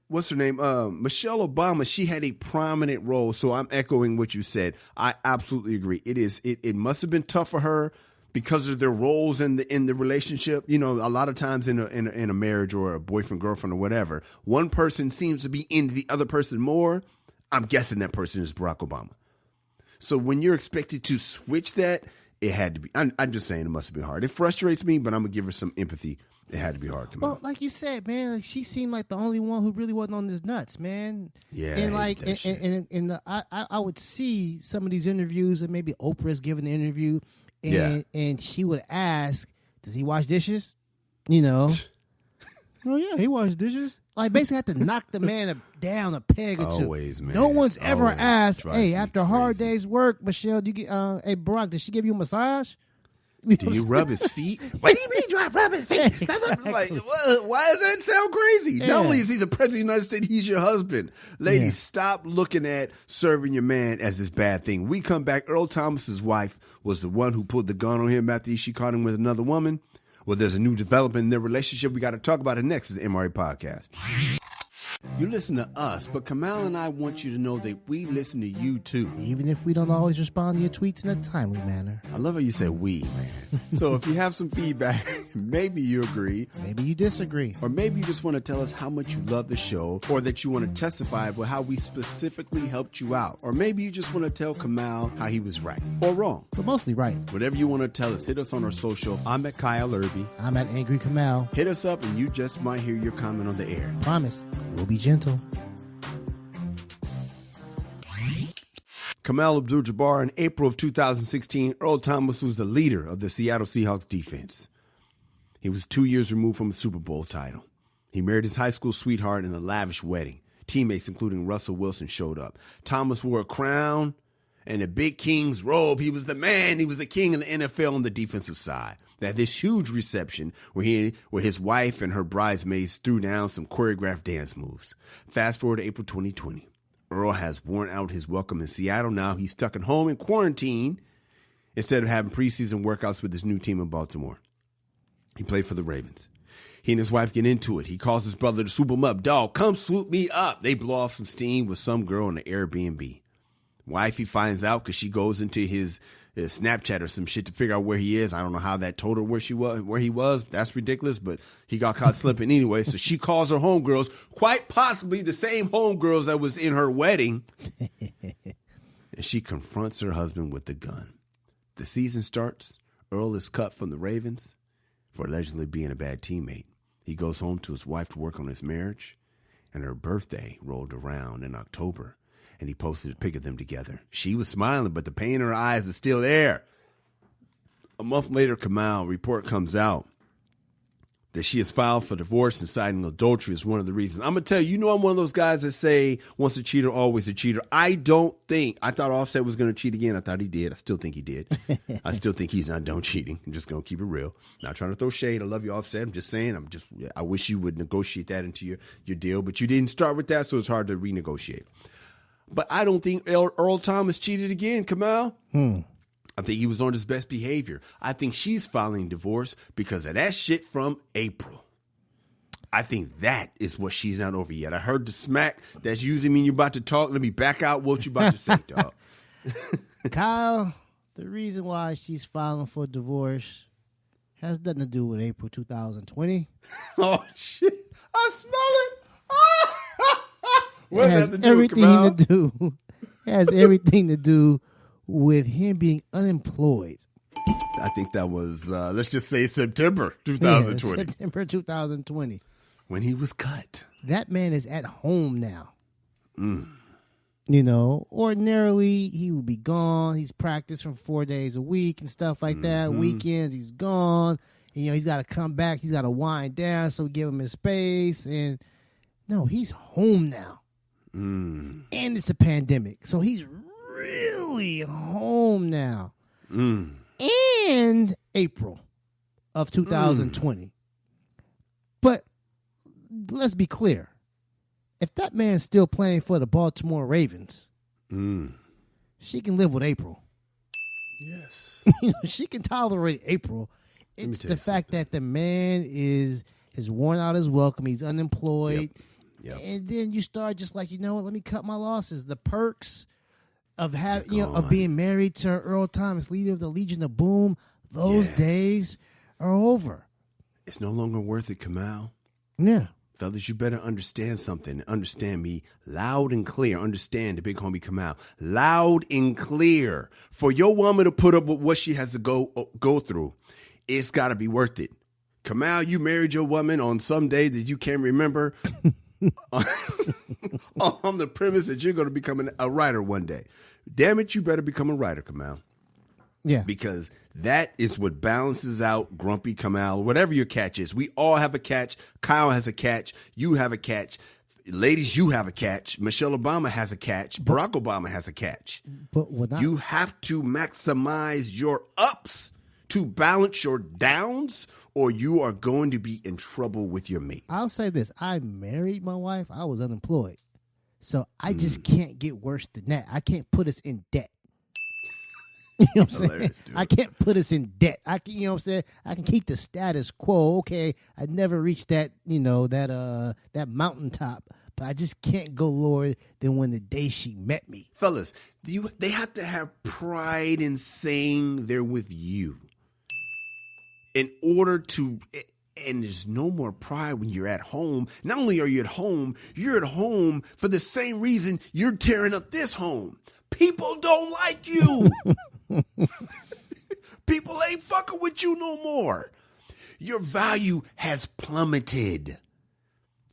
Speaker 1: what's her name? Michelle Obama. She had a prominent role. So I'm echoing what you said. I absolutely agree. It must have been tough for her because of their roles in the relationship. A lot of times in a marriage or a boyfriend, girlfriend or whatever, one person seems to be into the other person more. I'm guessing that person is Barack Obama. So when you're expected to switch that, it had to be. I'm just saying it must have been hard. It frustrates me, but I'm going to give her some empathy. It had to be hard to me.
Speaker 2: Well, like you said, man, she seemed like the only one who really wasn't on his nuts, man.
Speaker 1: Yeah.
Speaker 2: And I would see some of these interviews, and maybe Oprah's giving the interview, and she would ask, does he wash dishes? Oh, yeah, he washes dishes. Like, basically had to knock the man down a peg or two.
Speaker 1: Always, man.
Speaker 2: No one's ever asked, hey, after a hard day's work, Michelle, do you get, hey, Barack, did she give you a massage?
Speaker 1: Do you rub his feet? What do you mean do I rub his feet? Like, why does that sound crazy? Yeah. Not only is he the president of the United States, he's your husband. Ladies, stop looking at serving your man as this bad thing. We come back. Earl Thomas's wife was the one who pulled the gun on him after she caught him with another woman. Well, there's a new development in their relationship. We got to talk about it next is the MRA Podcast. You listen to us, but Kamal and I want you to know that we listen to you too.
Speaker 2: Even if we don't always respond to your tweets in a timely manner.
Speaker 1: I love how you say we, man. So if you have some feedback, maybe you agree.
Speaker 2: Maybe you disagree.
Speaker 1: Or maybe you just want to tell us how much you love the show, or that you want to testify about how we specifically helped you out. Or maybe you just want to tell Kamal how he was right or wrong.
Speaker 2: But mostly right.
Speaker 1: Whatever you want to tell us, hit us on our social. I'm at Kyle Irby.
Speaker 2: I'm at Angry Kamal.
Speaker 1: Hit us up and you just might hear your comment on the air.
Speaker 2: Promise. We'll be gentle.
Speaker 1: Kamal Abdul-Jabbar, in April of 2016, Earl Thomas was the leader of the Seattle Seahawks defense. He was 2 years removed from a Super Bowl title. He married his high school sweetheart in a lavish wedding. Teammates, including Russell Wilson, showed up. Thomas wore a crown and a big king's robe. He was the man. He was the king of the NFL on the defensive side. They had this huge reception where his wife and her bridesmaids threw down some choreographed dance moves. Fast forward to April 2020. Earl has worn out his welcome in Seattle. Now he's stuck at home in quarantine instead of having preseason workouts with his new team in Baltimore. He played for the Ravens. He and his wife get into it. He calls his brother to swoop him up. Dog, come swoop me up. They blow off some steam with some girl in the Airbnb. Wifey finds out because she goes into his Snapchat or some shit to figure out where he is. I don't know how that told her where he was. That's ridiculous, but he got caught slipping anyway. So she calls her homegirls, quite possibly the same homegirls that was in her wedding. And she confronts her husband with the gun. The season starts. Earl is cut from the Ravens for allegedly being a bad teammate. He goes home to his wife to work on his marriage, and her birthday rolled around in October, and he posted a pic of them together. She was smiling, but the pain in her eyes is still there. A month later, Kamal, report comes out that she has filed for divorce and citing adultery as one of the reasons. I'm going to tell you, I'm one of those guys that say once a cheater, always a cheater. I thought Offset was going to cheat again. I thought he did. I still think he did. I still think he's not done cheating. I'm just going to keep it real. Not trying to throw shade. I love you, Offset. I'm just saying, I wish you would negotiate that into your deal, but you didn't start with that, so it's hard to renegotiate. But I don't think Earl Thomas cheated again, Kamal. I think he was on his best behavior. I think she's filing divorce because of that shit from April. I think that is what she's not over yet. I heard the smack that's usually mean you're about to talk. Let me back out what you about to say, dog.
Speaker 2: Kyle, the reason why she's filing for divorce has nothing to do with April 2020.
Speaker 1: Oh, shit. I smell it.
Speaker 2: It has everything to do with him being unemployed.
Speaker 1: I think that was, let's just say September 2020.
Speaker 2: Yeah, September 2020.
Speaker 1: When he was cut.
Speaker 2: That man is at home now. You know, ordinarily he would be gone. He's practicing 4 days a week and stuff like that. Weekends, he's gone. You know, he's got to come back. He's got to wind down, so we give him his space. And no, he's home now. And it's a pandemic. So he's really home now. And April of 2020. But let's be clear. If that man's still playing for the Baltimore Ravens, she can live with April.
Speaker 1: Yes.
Speaker 2: She can tolerate April. It's the fact that the man has worn out his welcome. He's unemployed. Yep. And then you start just like, let me cut my losses. The perks of of being married to Earl Thomas, leader of the Legion of Boom, those days are over.
Speaker 1: It's no longer worth it, Kamal.
Speaker 2: Yeah.
Speaker 1: Fellas, you better understand something. Understand me loud and clear. Understand the big homie Kamal. Loud and clear. For your woman to put up with what she has to go through, it's got to be worth it. Kamal, you married your woman on some day that you can't remember on the premise that you're going to become a writer one day. Damn it, you better become a writer, Kamal.
Speaker 2: Yeah.
Speaker 1: Because that is what balances out Grumpy Kamal, whatever your catch is. We all have a catch. Kyle has a catch. You have a catch. Ladies, you have a catch. Michelle Obama has a catch. Barack Obama has a catch.
Speaker 2: But
Speaker 1: you have to maximize your ups to balance your downs, or you are going to be in trouble with your mate.
Speaker 2: I'll say this. I married my wife. I was unemployed. So I just can't get worse than that. I can't put us in debt. You know what I'm saying? I can't put us in debt. I can, you know what I'm saying? I can keep the status quo. Okay, I never reached that, that mountaintop, but I just can't go lower than when the day she met me.
Speaker 1: Fellas, they have to have pride in saying they're with you. In order to, and there's no more pride when you're at home. Not only are you at home, you're at home for the same reason you're tearing up this home. People don't like you. People ain't fucking with you no more. Your value has plummeted.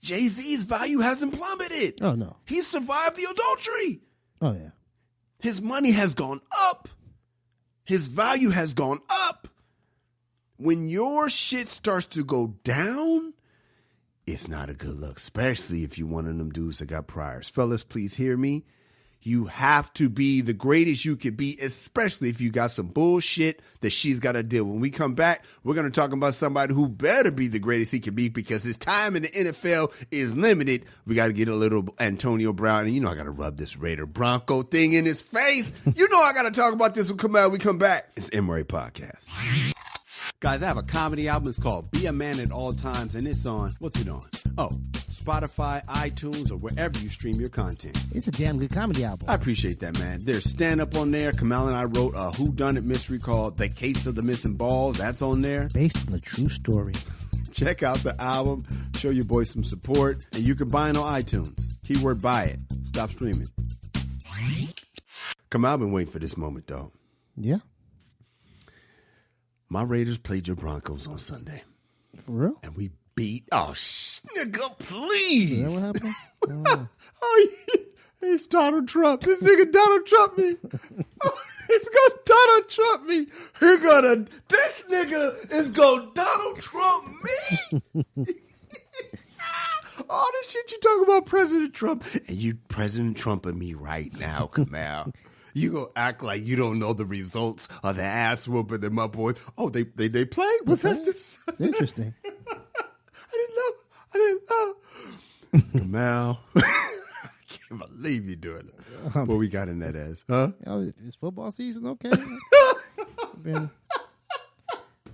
Speaker 1: Jay-Z's value hasn't plummeted.
Speaker 2: Oh, no.
Speaker 1: He survived the adultery.
Speaker 2: Oh, yeah.
Speaker 1: His money has gone up. His value has gone up. When your shit starts to go down, it's not a good look, especially if you're one of them dudes that got priors. Fellas, please hear me. You have to be the greatest you could be, especially if you got some bullshit that she's got to deal with. When we come back, we're going to talk about somebody who better be the greatest he can be because his time in the NFL is limited. We got to get a little Antonio Brown. And you know I got to rub this Raider Bronco thing in his face. You know I got to talk about this when we come back. It's MRA Podcast. Guys, I have a comedy album. It's called Be a Man at All Times, and it's on, what's it on? Oh, Spotify, iTunes, or wherever you stream your content.
Speaker 2: It's a damn good comedy album.
Speaker 1: I appreciate that, man. There's stand-up on there. Kamal and I wrote a whodunit mystery called The Case of the Missing Balls. That's on there.
Speaker 2: Based on a true story.
Speaker 1: Check out the album. Show your boy some support. And you can buy it on iTunes. Keyword buy it. Stop streaming. Kamal, I've been waiting for this moment, though.
Speaker 2: Yeah.
Speaker 1: My Raiders played your Broncos on Sunday.
Speaker 2: For real?
Speaker 1: And we beat. Oh, nigga, please.
Speaker 2: Is that what happened?
Speaker 1: Oh, it's Donald Trump. This nigga Donald Trump me. He's gonna Donald Trump me. This nigga is gonna Donald Trump me. All this shit you talk about President Trump. And you President Trumping me right now, Kamal. You gonna act like you don't know the results of the ass whooping that my boys. Oh, they played? Was that this?
Speaker 2: It's interesting.
Speaker 1: I didn't know. Kamal. I can't believe you're doing it. What we got in that ass? Huh?
Speaker 2: Oh, it's football season, okay.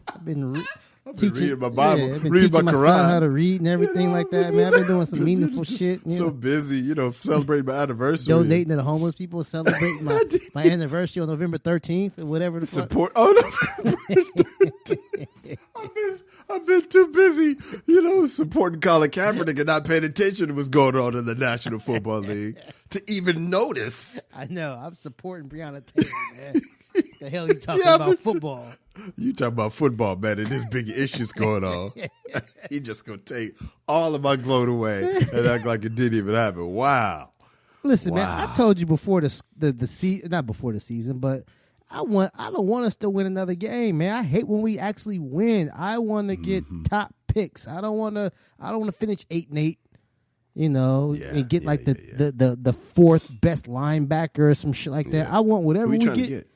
Speaker 2: I've been teaching
Speaker 1: reading my Bible,
Speaker 2: I've been
Speaker 1: reading
Speaker 2: teaching
Speaker 1: my
Speaker 2: my
Speaker 1: Quran.
Speaker 2: son how to read and everything like that, man. I've been doing some meaningful shit.
Speaker 1: So busy, celebrating my anniversary.
Speaker 2: Donating to the homeless people, celebrating my anniversary on November 13th or whatever the
Speaker 1: Support. Oh, no. I've been too busy, supporting Colin Kaepernick and not paying attention to what's going on in the National Football League to even notice.
Speaker 2: I know. I'm supporting Breonna Taylor, man. The hell you talking about football?
Speaker 1: You talking about football, man, and there's big issues going on. He just gonna take all of my gloat away and act like it didn't even happen. Wow.
Speaker 2: Listen, man, I told you before the season, not before the season, but I don't want us to win another game, man. I hate when we actually win. I want to get top picks. I don't want to finish 8-8. And get the fourth best linebacker or some shit like that. I want whatever we get.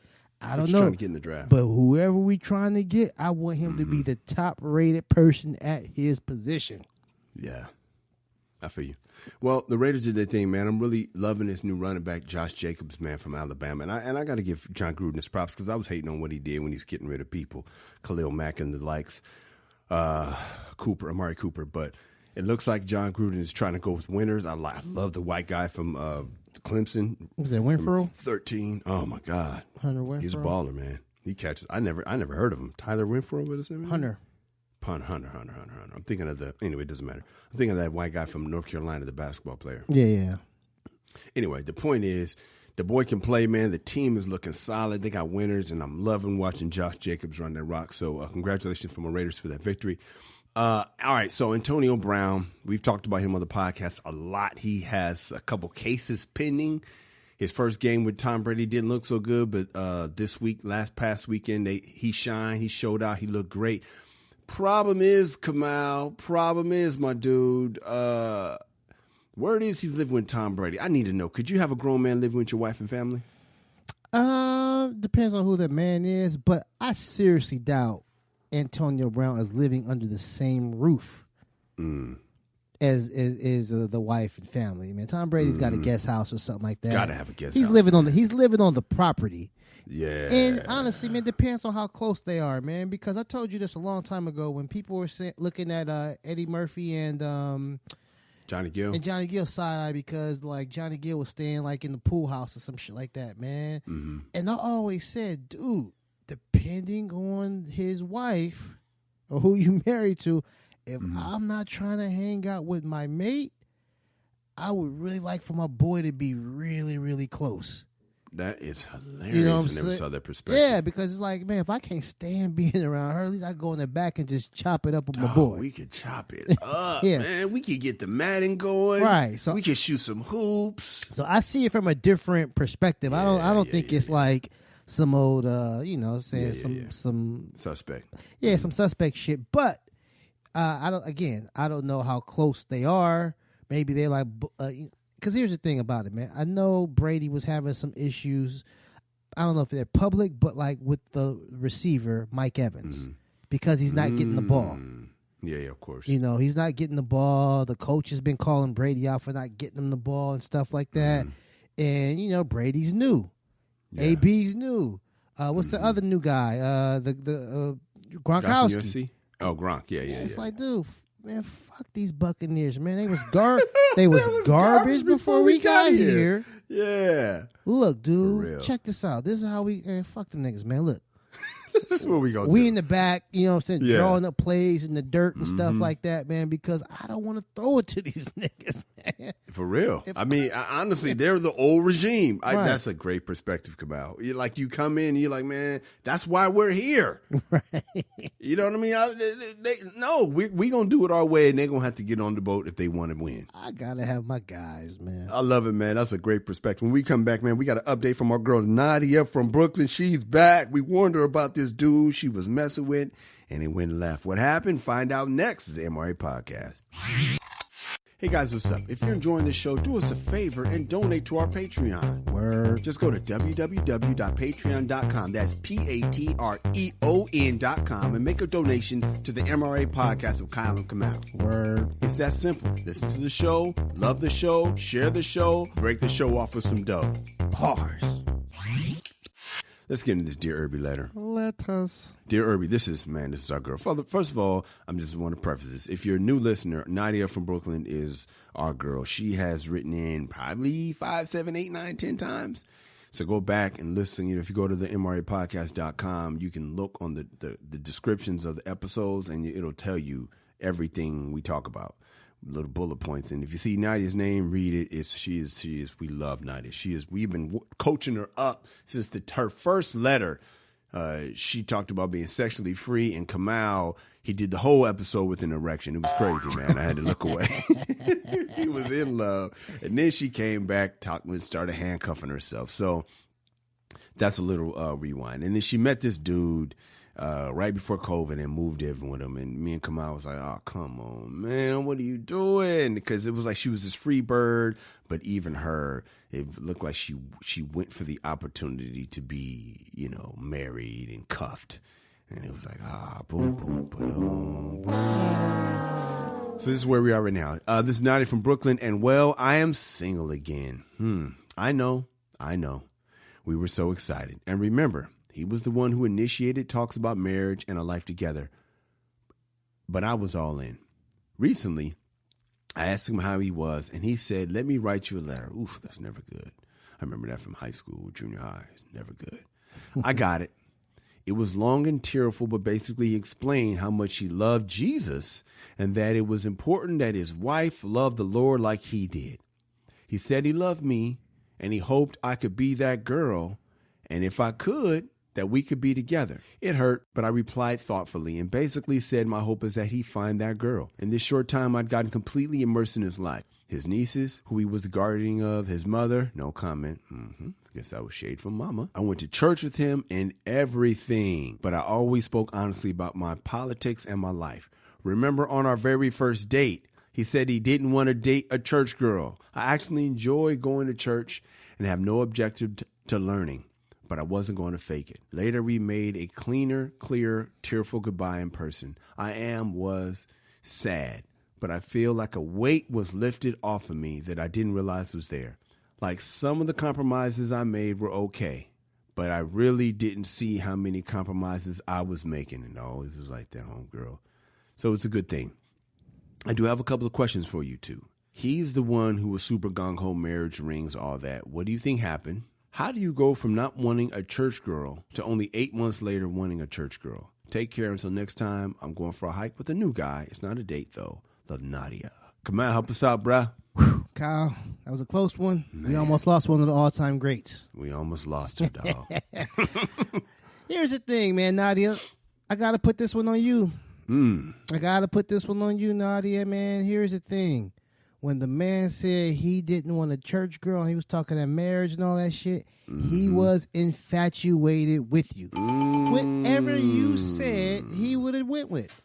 Speaker 2: I don't know.
Speaker 1: Trying to get in the draft.
Speaker 2: But whoever we trying to get, I want him to be the top rated person at his position.
Speaker 1: Yeah. I feel you. Well, the Raiders did their thing, man. I'm really loving this new running back, Josh Jacobs, man, from Alabama. And I got to give John Gruden his props because I was hating on what he did when he was getting rid of people, Khalil Mack and the likes, Amari Cooper. But it looks like John Gruden is trying to go with winners. I love the white guy from Clemson.
Speaker 2: Was that Winfrey?
Speaker 1: 13. Oh my God.
Speaker 2: Hunter Winfrey.
Speaker 1: He's a baller, man. He catches. I never heard of him. Tyler Winfrey, what is his name?
Speaker 2: Hunter.
Speaker 1: Hunter. I'm thinking of anyway, it doesn't matter. I'm thinking of that white guy from North Carolina, the basketball player.
Speaker 2: Yeah.
Speaker 1: Anyway, the point is, the boy can play, man. The team is looking solid. They got winners, and I'm loving watching Josh Jacobs run that rock. So congratulations for my Raiders for that victory. All right, so Antonio Brown, we've talked about him on the podcast a lot. He has a couple cases pending. His first game with Tom Brady didn't look so good, but past weekend, he shined. He showed out. He looked great. Problem is, Kamal, my dude, word is he's living with Tom Brady. I need to know, could you have a grown man living with your wife and family?
Speaker 2: Depends on who that man is, but I seriously doubt Antonio Brown is living under the same roof as the wife and family. Man, Tom Brady's got a guest house or something like that.
Speaker 1: Gotta have a guest
Speaker 2: house. He's living on the property.
Speaker 1: Yeah.
Speaker 2: And honestly, man, depends on how close they are, man. Because I told you this a long time ago when people were looking at Eddie Murphy and
Speaker 1: Johnny Gill.
Speaker 2: And Johnny Gill side-eye because, like, Johnny Gill was staying, like, in the pool house or some shit like that, man. Mm-hmm. And I always said, dude, depending on his wife or who you married to, if I'm not trying to hang out with my mate, I would really like for my boy to be really, really close.
Speaker 1: That is hilarious.
Speaker 2: You know what I'm
Speaker 1: I never
Speaker 2: saying?
Speaker 1: saw that perspective.
Speaker 2: Yeah, because it's like, man, if I can't stand being around her, at least I go in the back and just chop it up with my boy.
Speaker 1: We could chop it up,
Speaker 2: Yeah.
Speaker 1: man. We could get the Madden going.
Speaker 2: Right. So
Speaker 1: we could shoot some hoops.
Speaker 2: So I see it from a different perspective. I don't think it's like some old some
Speaker 1: suspect.
Speaker 2: Yeah, some suspect shit. But I don't know how close they are. Maybe they're like, because here's the thing about it, man. I know Brady was having some issues. I don't know if they're public, but like with the receiver, Mike Evans, because he's not getting the ball.
Speaker 1: Yeah, of course.
Speaker 2: You know, he's not getting the ball. The coach has been calling Brady out for not getting him the ball and stuff like that. And, you know, Brady's new. Yeah. AB's new. What's the other new guy? The Gronkowski.
Speaker 1: Oh, Gronk. Yeah.
Speaker 2: It's like, dude, man, fuck these Buccaneers, man. They was garbage before we got here.
Speaker 1: Yeah.
Speaker 2: Look, dude, check this out. This is how fuck them niggas, man. Look.
Speaker 1: This is what we gonna do.
Speaker 2: We in the back, you know what I'm saying, drawing up plays in the dirt and stuff like that, man, because I don't want to throw it to these niggas, man.
Speaker 1: For real. Honestly, they're the old regime.
Speaker 2: Right.
Speaker 1: That's a great perspective, Kamal. You come in and you're like, man, that's why we're here.
Speaker 2: Right.
Speaker 1: You know what I mean? We going to do it our way, and they're going to have to get on the boat if they want to win.
Speaker 2: I got to have my guys, man.
Speaker 1: I love it, man. That's a great perspective. When we come back, man, we got an update from our girl Nadia from Brooklyn. She's back. We warned her about this dude she was messing with, and he went left. What happened? Find out next. It's the MRA Podcast. Hey guys, what's up? If you're enjoying this show, do us a favor and donate to our Patreon.
Speaker 2: Word.
Speaker 1: Just go to www.patreon.com. That's Patreon.com and make a donation to the MRA Podcast of Kyle and Kamal.
Speaker 2: Word.
Speaker 1: It's that simple. Listen to the show, love the show, share the show, break the show off with some dough.
Speaker 2: Bars.
Speaker 1: Let's get into this Dear Irby letter.
Speaker 2: Let us.
Speaker 1: Dear Irby, this is our girl. First of all, I just want to preface this. If you're a new listener, Nadia from Brooklyn is our girl. She has written in probably 5, 7, 8, 9, 10 times. So go back and listen. You know, if you go to the MRApodcast.com, you can look on the descriptions of the episodes, and it'll tell you everything we talk about. Little bullet points, and if you see Nadia's name, read it. She is. We love Nadia. We've been coaching her up since her first letter. She talked about being sexually free, and Kamal, he did the whole episode with an erection. It was crazy, man. I had to look away. He was in love, and then she came back, started handcuffing herself. So that's a little rewind. And then she met this dude right before COVID and moved in with him. And me and Kamal was like, oh, come on, man, what are you doing? Because it was like she was this free bird, but even her, it looked like she went for the opportunity to be, you know, married and cuffed. And it was like, boom, boom, boom. So this is where we are right now. This is Nadia from Brooklyn, and well, I am single again. I know. We were so excited. And remember, he was the one who initiated talks about marriage and a life together. But I was all in. Recently, I asked him how he was, and he said, let me write you a letter. Oof, that's never good. I remember that from high school, junior high. Never good. I got it. It was long and tearful, but basically he explained how much he loved Jesus and that it was important that his wife loved the Lord like he did. He said he loved me, and he hoped I could be that girl, and if I could, that we could be together. It hurt, but I replied thoughtfully and basically said my hope is that he find that girl. In this short time, I'd gotten completely immersed in his life. His nieces, who he was the guardian of, his mother, no comment. Guess that was shade from mama. I went to church with him and everything, but I always spoke honestly about my politics and my life. Remember on our very first date, he said he didn't want to date a church girl. I actually enjoy going to church and have no objection to learning, but I wasn't going to fake it. Later, we made a cleaner, clear, tearful goodbye in person. I was sad, but I feel like a weight was lifted off of me that I didn't realize was there. Like some of the compromises I made were okay, but I really didn't see how many compromises I was making. And always is like that, homegirl. So it's a good thing. I do have a couple of questions for you, too. He's the one who was super gung-ho, marriage rings, all that. What do you think happened? How do you go from not wanting a church girl to only 8 months later wanting a church girl? Take care until next time. I'm going for a hike with a new guy. It's not a date, though. Love, Nadia. Come on, help us out, bruh.
Speaker 2: Kyle, that was a close one. Man. We almost lost one of the all-time greats.
Speaker 1: We almost lost her, dog.
Speaker 2: Here's the thing, man, Nadia. I got to put this one on you. I got to put this one on you, Nadia, man. Here's the thing. When the man said he didn't want a church girl, he was talking about marriage and all that shit, he was infatuated with you. Whatever you said, he would have went with.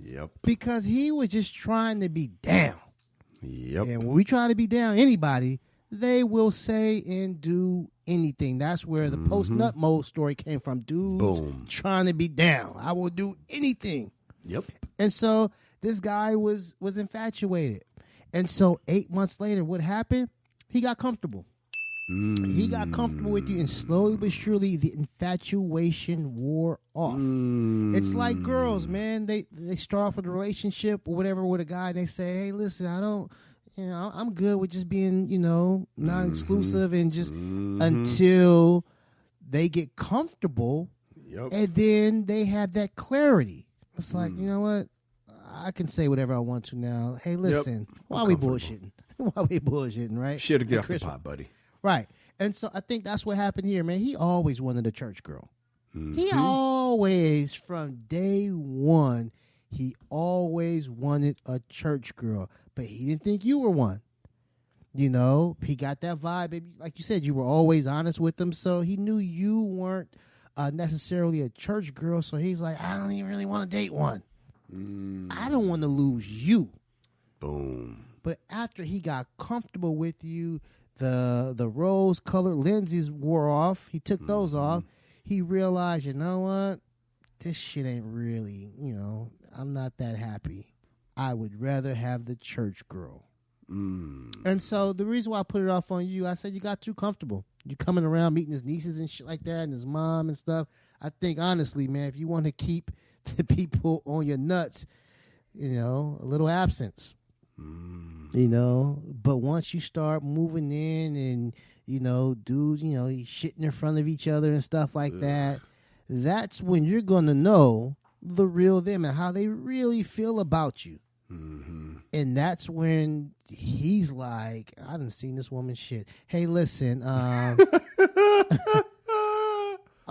Speaker 1: Yep.
Speaker 2: Because he was just trying to be down.
Speaker 1: Yep.
Speaker 2: And when we try to be down anybody, they will say and do anything. That's where the post-nut mode story came from. Dudes trying to be down. I will do anything.
Speaker 1: Yep.
Speaker 2: And so this guy was infatuated. And so 8 months later, what happened? He got comfortable. He got comfortable with you, and slowly but surely, the infatuation wore off. It's like girls, man. They start off with a relationship or whatever with a guy, and they say, hey, listen, I'm good with just being, non-exclusive and just until they get comfortable, and then they have that clarity. It's like, you know what? I can say whatever I want to now. Hey, listen, why are we bullshitting? Why we bullshitting, right?
Speaker 1: Shit to get off the pot, buddy.
Speaker 2: Right. And so I think that's what happened here, man. He always wanted a church girl. He always, from day one, he always wanted a church girl. But he didn't think you were one. He got that vibe. Like you said, you were always honest with him. So he knew you weren't necessarily a church girl. So he's like, I don't even really want to date one. I don't want to lose you.
Speaker 1: Boom.
Speaker 2: But after he got comfortable with you, the rose-colored lenses wore off. He took those off. He realized, you know what? This shit ain't really, I'm not that happy. I would rather have the church girl. And so the reason why I put it off on you, I said you got too comfortable. You coming around meeting his nieces and shit like that and his mom and stuff. I think, honestly, man, if you want to keep the people on your nuts, a little absence. But once you start moving in and, dudes, shitting in front of each other and stuff like that, that's when you're going to know the real them and how they really feel about you. And that's when he's like, I done seen this woman shit. Hey, listen, I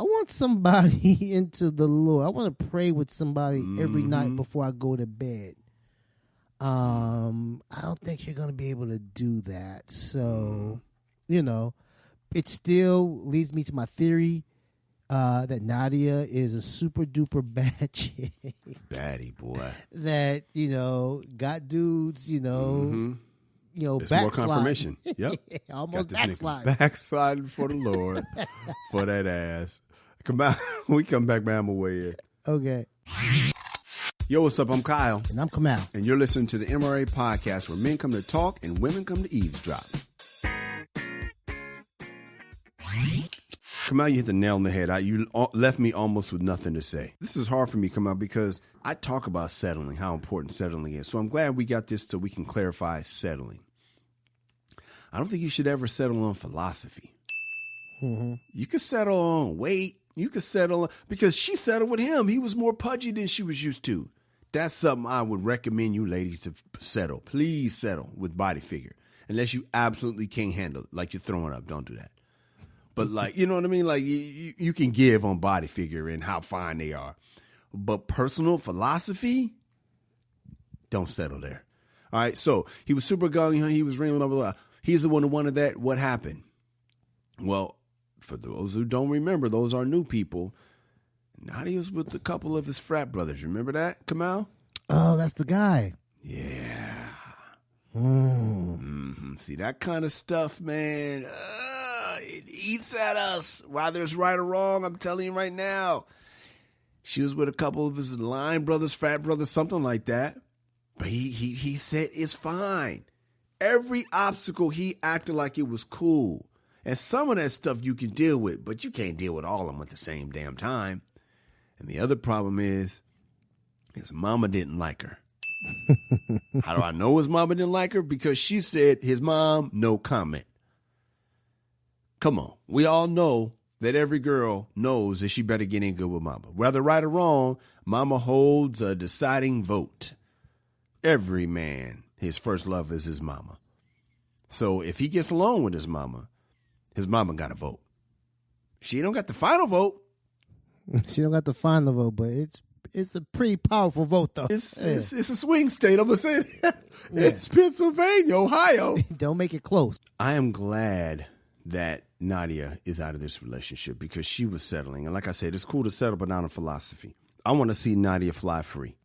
Speaker 2: want somebody into the Lord. I want to pray with somebody every night before I go to bed. I don't think you're going to be able to do that. So, it still leads me to my theory that Nadia is a super duper bad chick.
Speaker 1: Baddie, boy.
Speaker 2: That, got dudes,
Speaker 1: It's
Speaker 2: backsliding.
Speaker 1: more confirmation. Yep.
Speaker 2: Almost
Speaker 1: backsliding. Backsliding for the Lord. For that ass. Come out. We come back, man. I'm away.
Speaker 2: Okay.
Speaker 1: Yo, what's up? I'm Kyle.
Speaker 2: And I'm Kamal.
Speaker 1: And you're listening to the MRA podcast where men come to talk and women come to eavesdrop. Kamal, you hit the nail on the head. You left me almost with nothing to say. This is hard for me, Kamal, because I talk about settling, how important settling is. So I'm glad we got this so we can clarify settling. I don't think you should ever settle on philosophy. You could settle on weight. You could settle because she settled with him. He was more pudgy than she was used to. That's something I would recommend you ladies to settle. Please settle with body figure. Unless you absolutely can't handle it. Like you're throwing up. Don't do that. But like, you know what I mean? Like you can give on body figure and how fine they are. But personal philosophy, don't settle there. All right. So he was super gung. He was ringing, blah, blah, blah. He's the one who wanted that. What happened? Well, for those who don't remember, those are new people. Nadia was with a couple of his frat brothers. Remember that, Kamal?
Speaker 2: Oh, that's the guy.
Speaker 1: Yeah. See, that kind of stuff, man, it eats at us. Whether it's right or wrong, I'm telling you right now. She was with a couple of his line brothers, frat brothers, something like that. But he said it's fine. Every obstacle, he acted like it was cool. And some of that stuff you can deal with, but you can't deal with all of them at the same damn time. And the other problem is his mama didn't like her. How do I know his mama didn't like her? Because she said his mom, no comment. Come on. We all know that every girl knows that she better get in good with mama. Whether right or wrong, mama holds a deciding vote. Every man, his first love is his mama. So if he gets along with his mama got to vote. She don't got the final vote.
Speaker 2: She don't got the final vote, but it's a pretty powerful vote, though.
Speaker 1: It's a swing state. I'm going to say it. It's Pennsylvania, Ohio.
Speaker 2: Don't make it close.
Speaker 1: I am glad that Nadia is out of this relationship because she was settling. And like I said, it's cool to settle, but not on philosophy. I want to see Nadia fly free.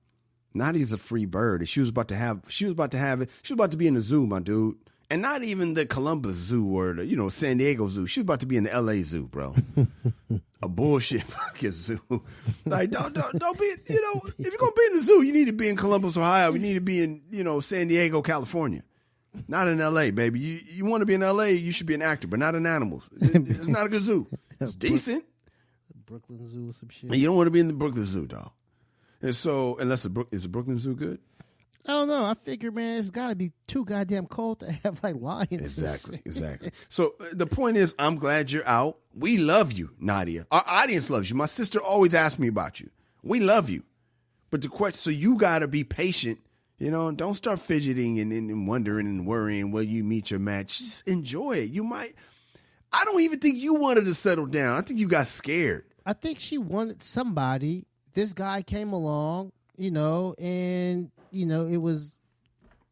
Speaker 1: Nadia's a free bird. And she was about to have it. She was about to be in the zoo, my dude. And not even the Columbus Zoo or the, San Diego Zoo. She was about to be in the LA Zoo, bro. A bullshit fucking zoo. Like, don't be, if you're going to be in the zoo, you need to be in Columbus, Ohio. You need to be in, San Diego, California. Not in LA, baby. You want to be in LA, you should be an actor, but not an animal. It's not a good zoo. It's decent.
Speaker 2: Brooklyn Zoo or some shit.
Speaker 1: And you don't want to be in the Brooklyn Zoo, dog. And so, is the Brooklyn Zoo good?
Speaker 2: I don't know. I figure, man, it's got to be too goddamn cold to have like lions.
Speaker 1: Exactly. So the point is, I'm glad you're out. We love you, Nadia. Our audience loves you. My sister always asks me about you. We love you. But the question, so you got to be patient. Don't start fidgeting and wondering and worrying will you meet your match. Just enjoy it. You might. I don't even think you wanted to settle down. I think you got scared.
Speaker 2: I think she wanted somebody. This guy came along, and it was,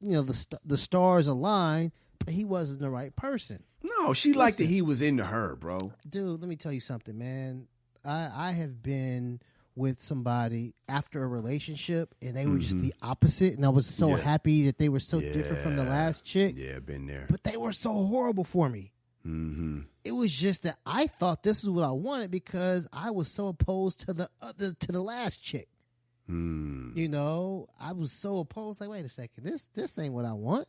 Speaker 2: the stars aligned, but he wasn't the right person.
Speaker 1: No, she liked that he was into her, bro.
Speaker 2: Dude, let me tell you something, man. I have been with somebody after a relationship, and they were just the opposite, and I was so happy that they were so different from the last chick.
Speaker 1: Yeah, been there.
Speaker 2: But they were so horrible for me.
Speaker 1: Mm-hmm.
Speaker 2: It was just that I thought this is what I wanted because I was so opposed to the last chick. I was so opposed. Like, wait a second, this ain't what I want.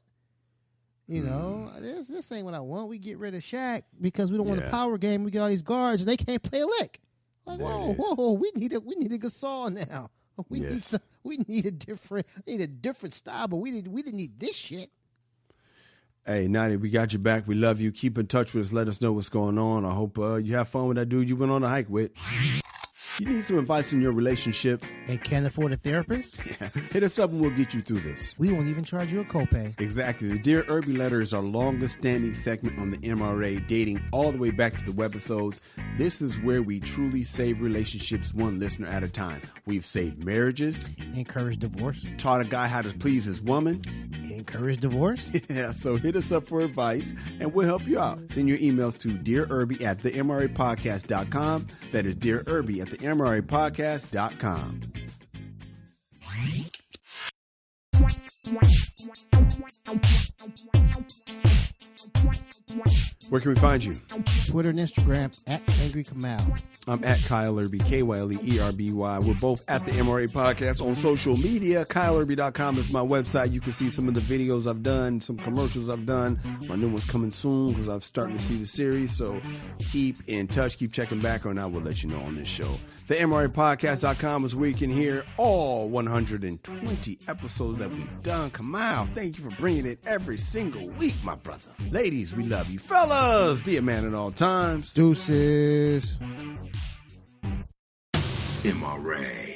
Speaker 2: This ain't what I want. We get rid of Shaq because we don't want a power game. We get all these guards and they can't play a lick. Like, whoa, we need a Gasol now. We need a different style, but we didn't need this shit.
Speaker 1: Hey, Nadia, we got your back. We love you. Keep in touch with us. Let us know what's going on. I hope you have fun with that dude you went on a hike with. You need some advice in your relationship
Speaker 2: and can't afford a therapist?
Speaker 1: Yeah. Hit us up and we'll get you through this.
Speaker 2: We won't even charge you a copay.
Speaker 1: Exactly. The Dear Irby letter is our longest standing segment on the MRA, dating all the way back to the webisodes. This is where we truly save relationships one listener at a time. We've saved marriages.
Speaker 2: Encouraged divorce.
Speaker 1: Taught a guy how to please his woman.
Speaker 2: Encouraged divorce.
Speaker 1: Yeah, so hit us up for advice and we'll help you out. Send your emails to dearirby@themrapodcast.com. That is dearirby@themrapodcast.com. Where can we find you?
Speaker 2: Twitter and Instagram @AngryKamal.
Speaker 1: I'm @Kyle Irby, KYLEERBY. We're both at the MRA Podcast on social media. KyleIrby.com is my website. You can see some of the videos I've done, some commercials I've done. My new one's coming soon because I'm starting to see the series. So keep in touch, keep checking back, and I will let you know on this show. The MRAPodcast.com is where you can hear all 120 episodes that we've done. Kamal, thank you for bringing it every single week, my brother. Ladies, we love you. Fellas, be a man at all times.
Speaker 2: Deuces.
Speaker 1: MRA.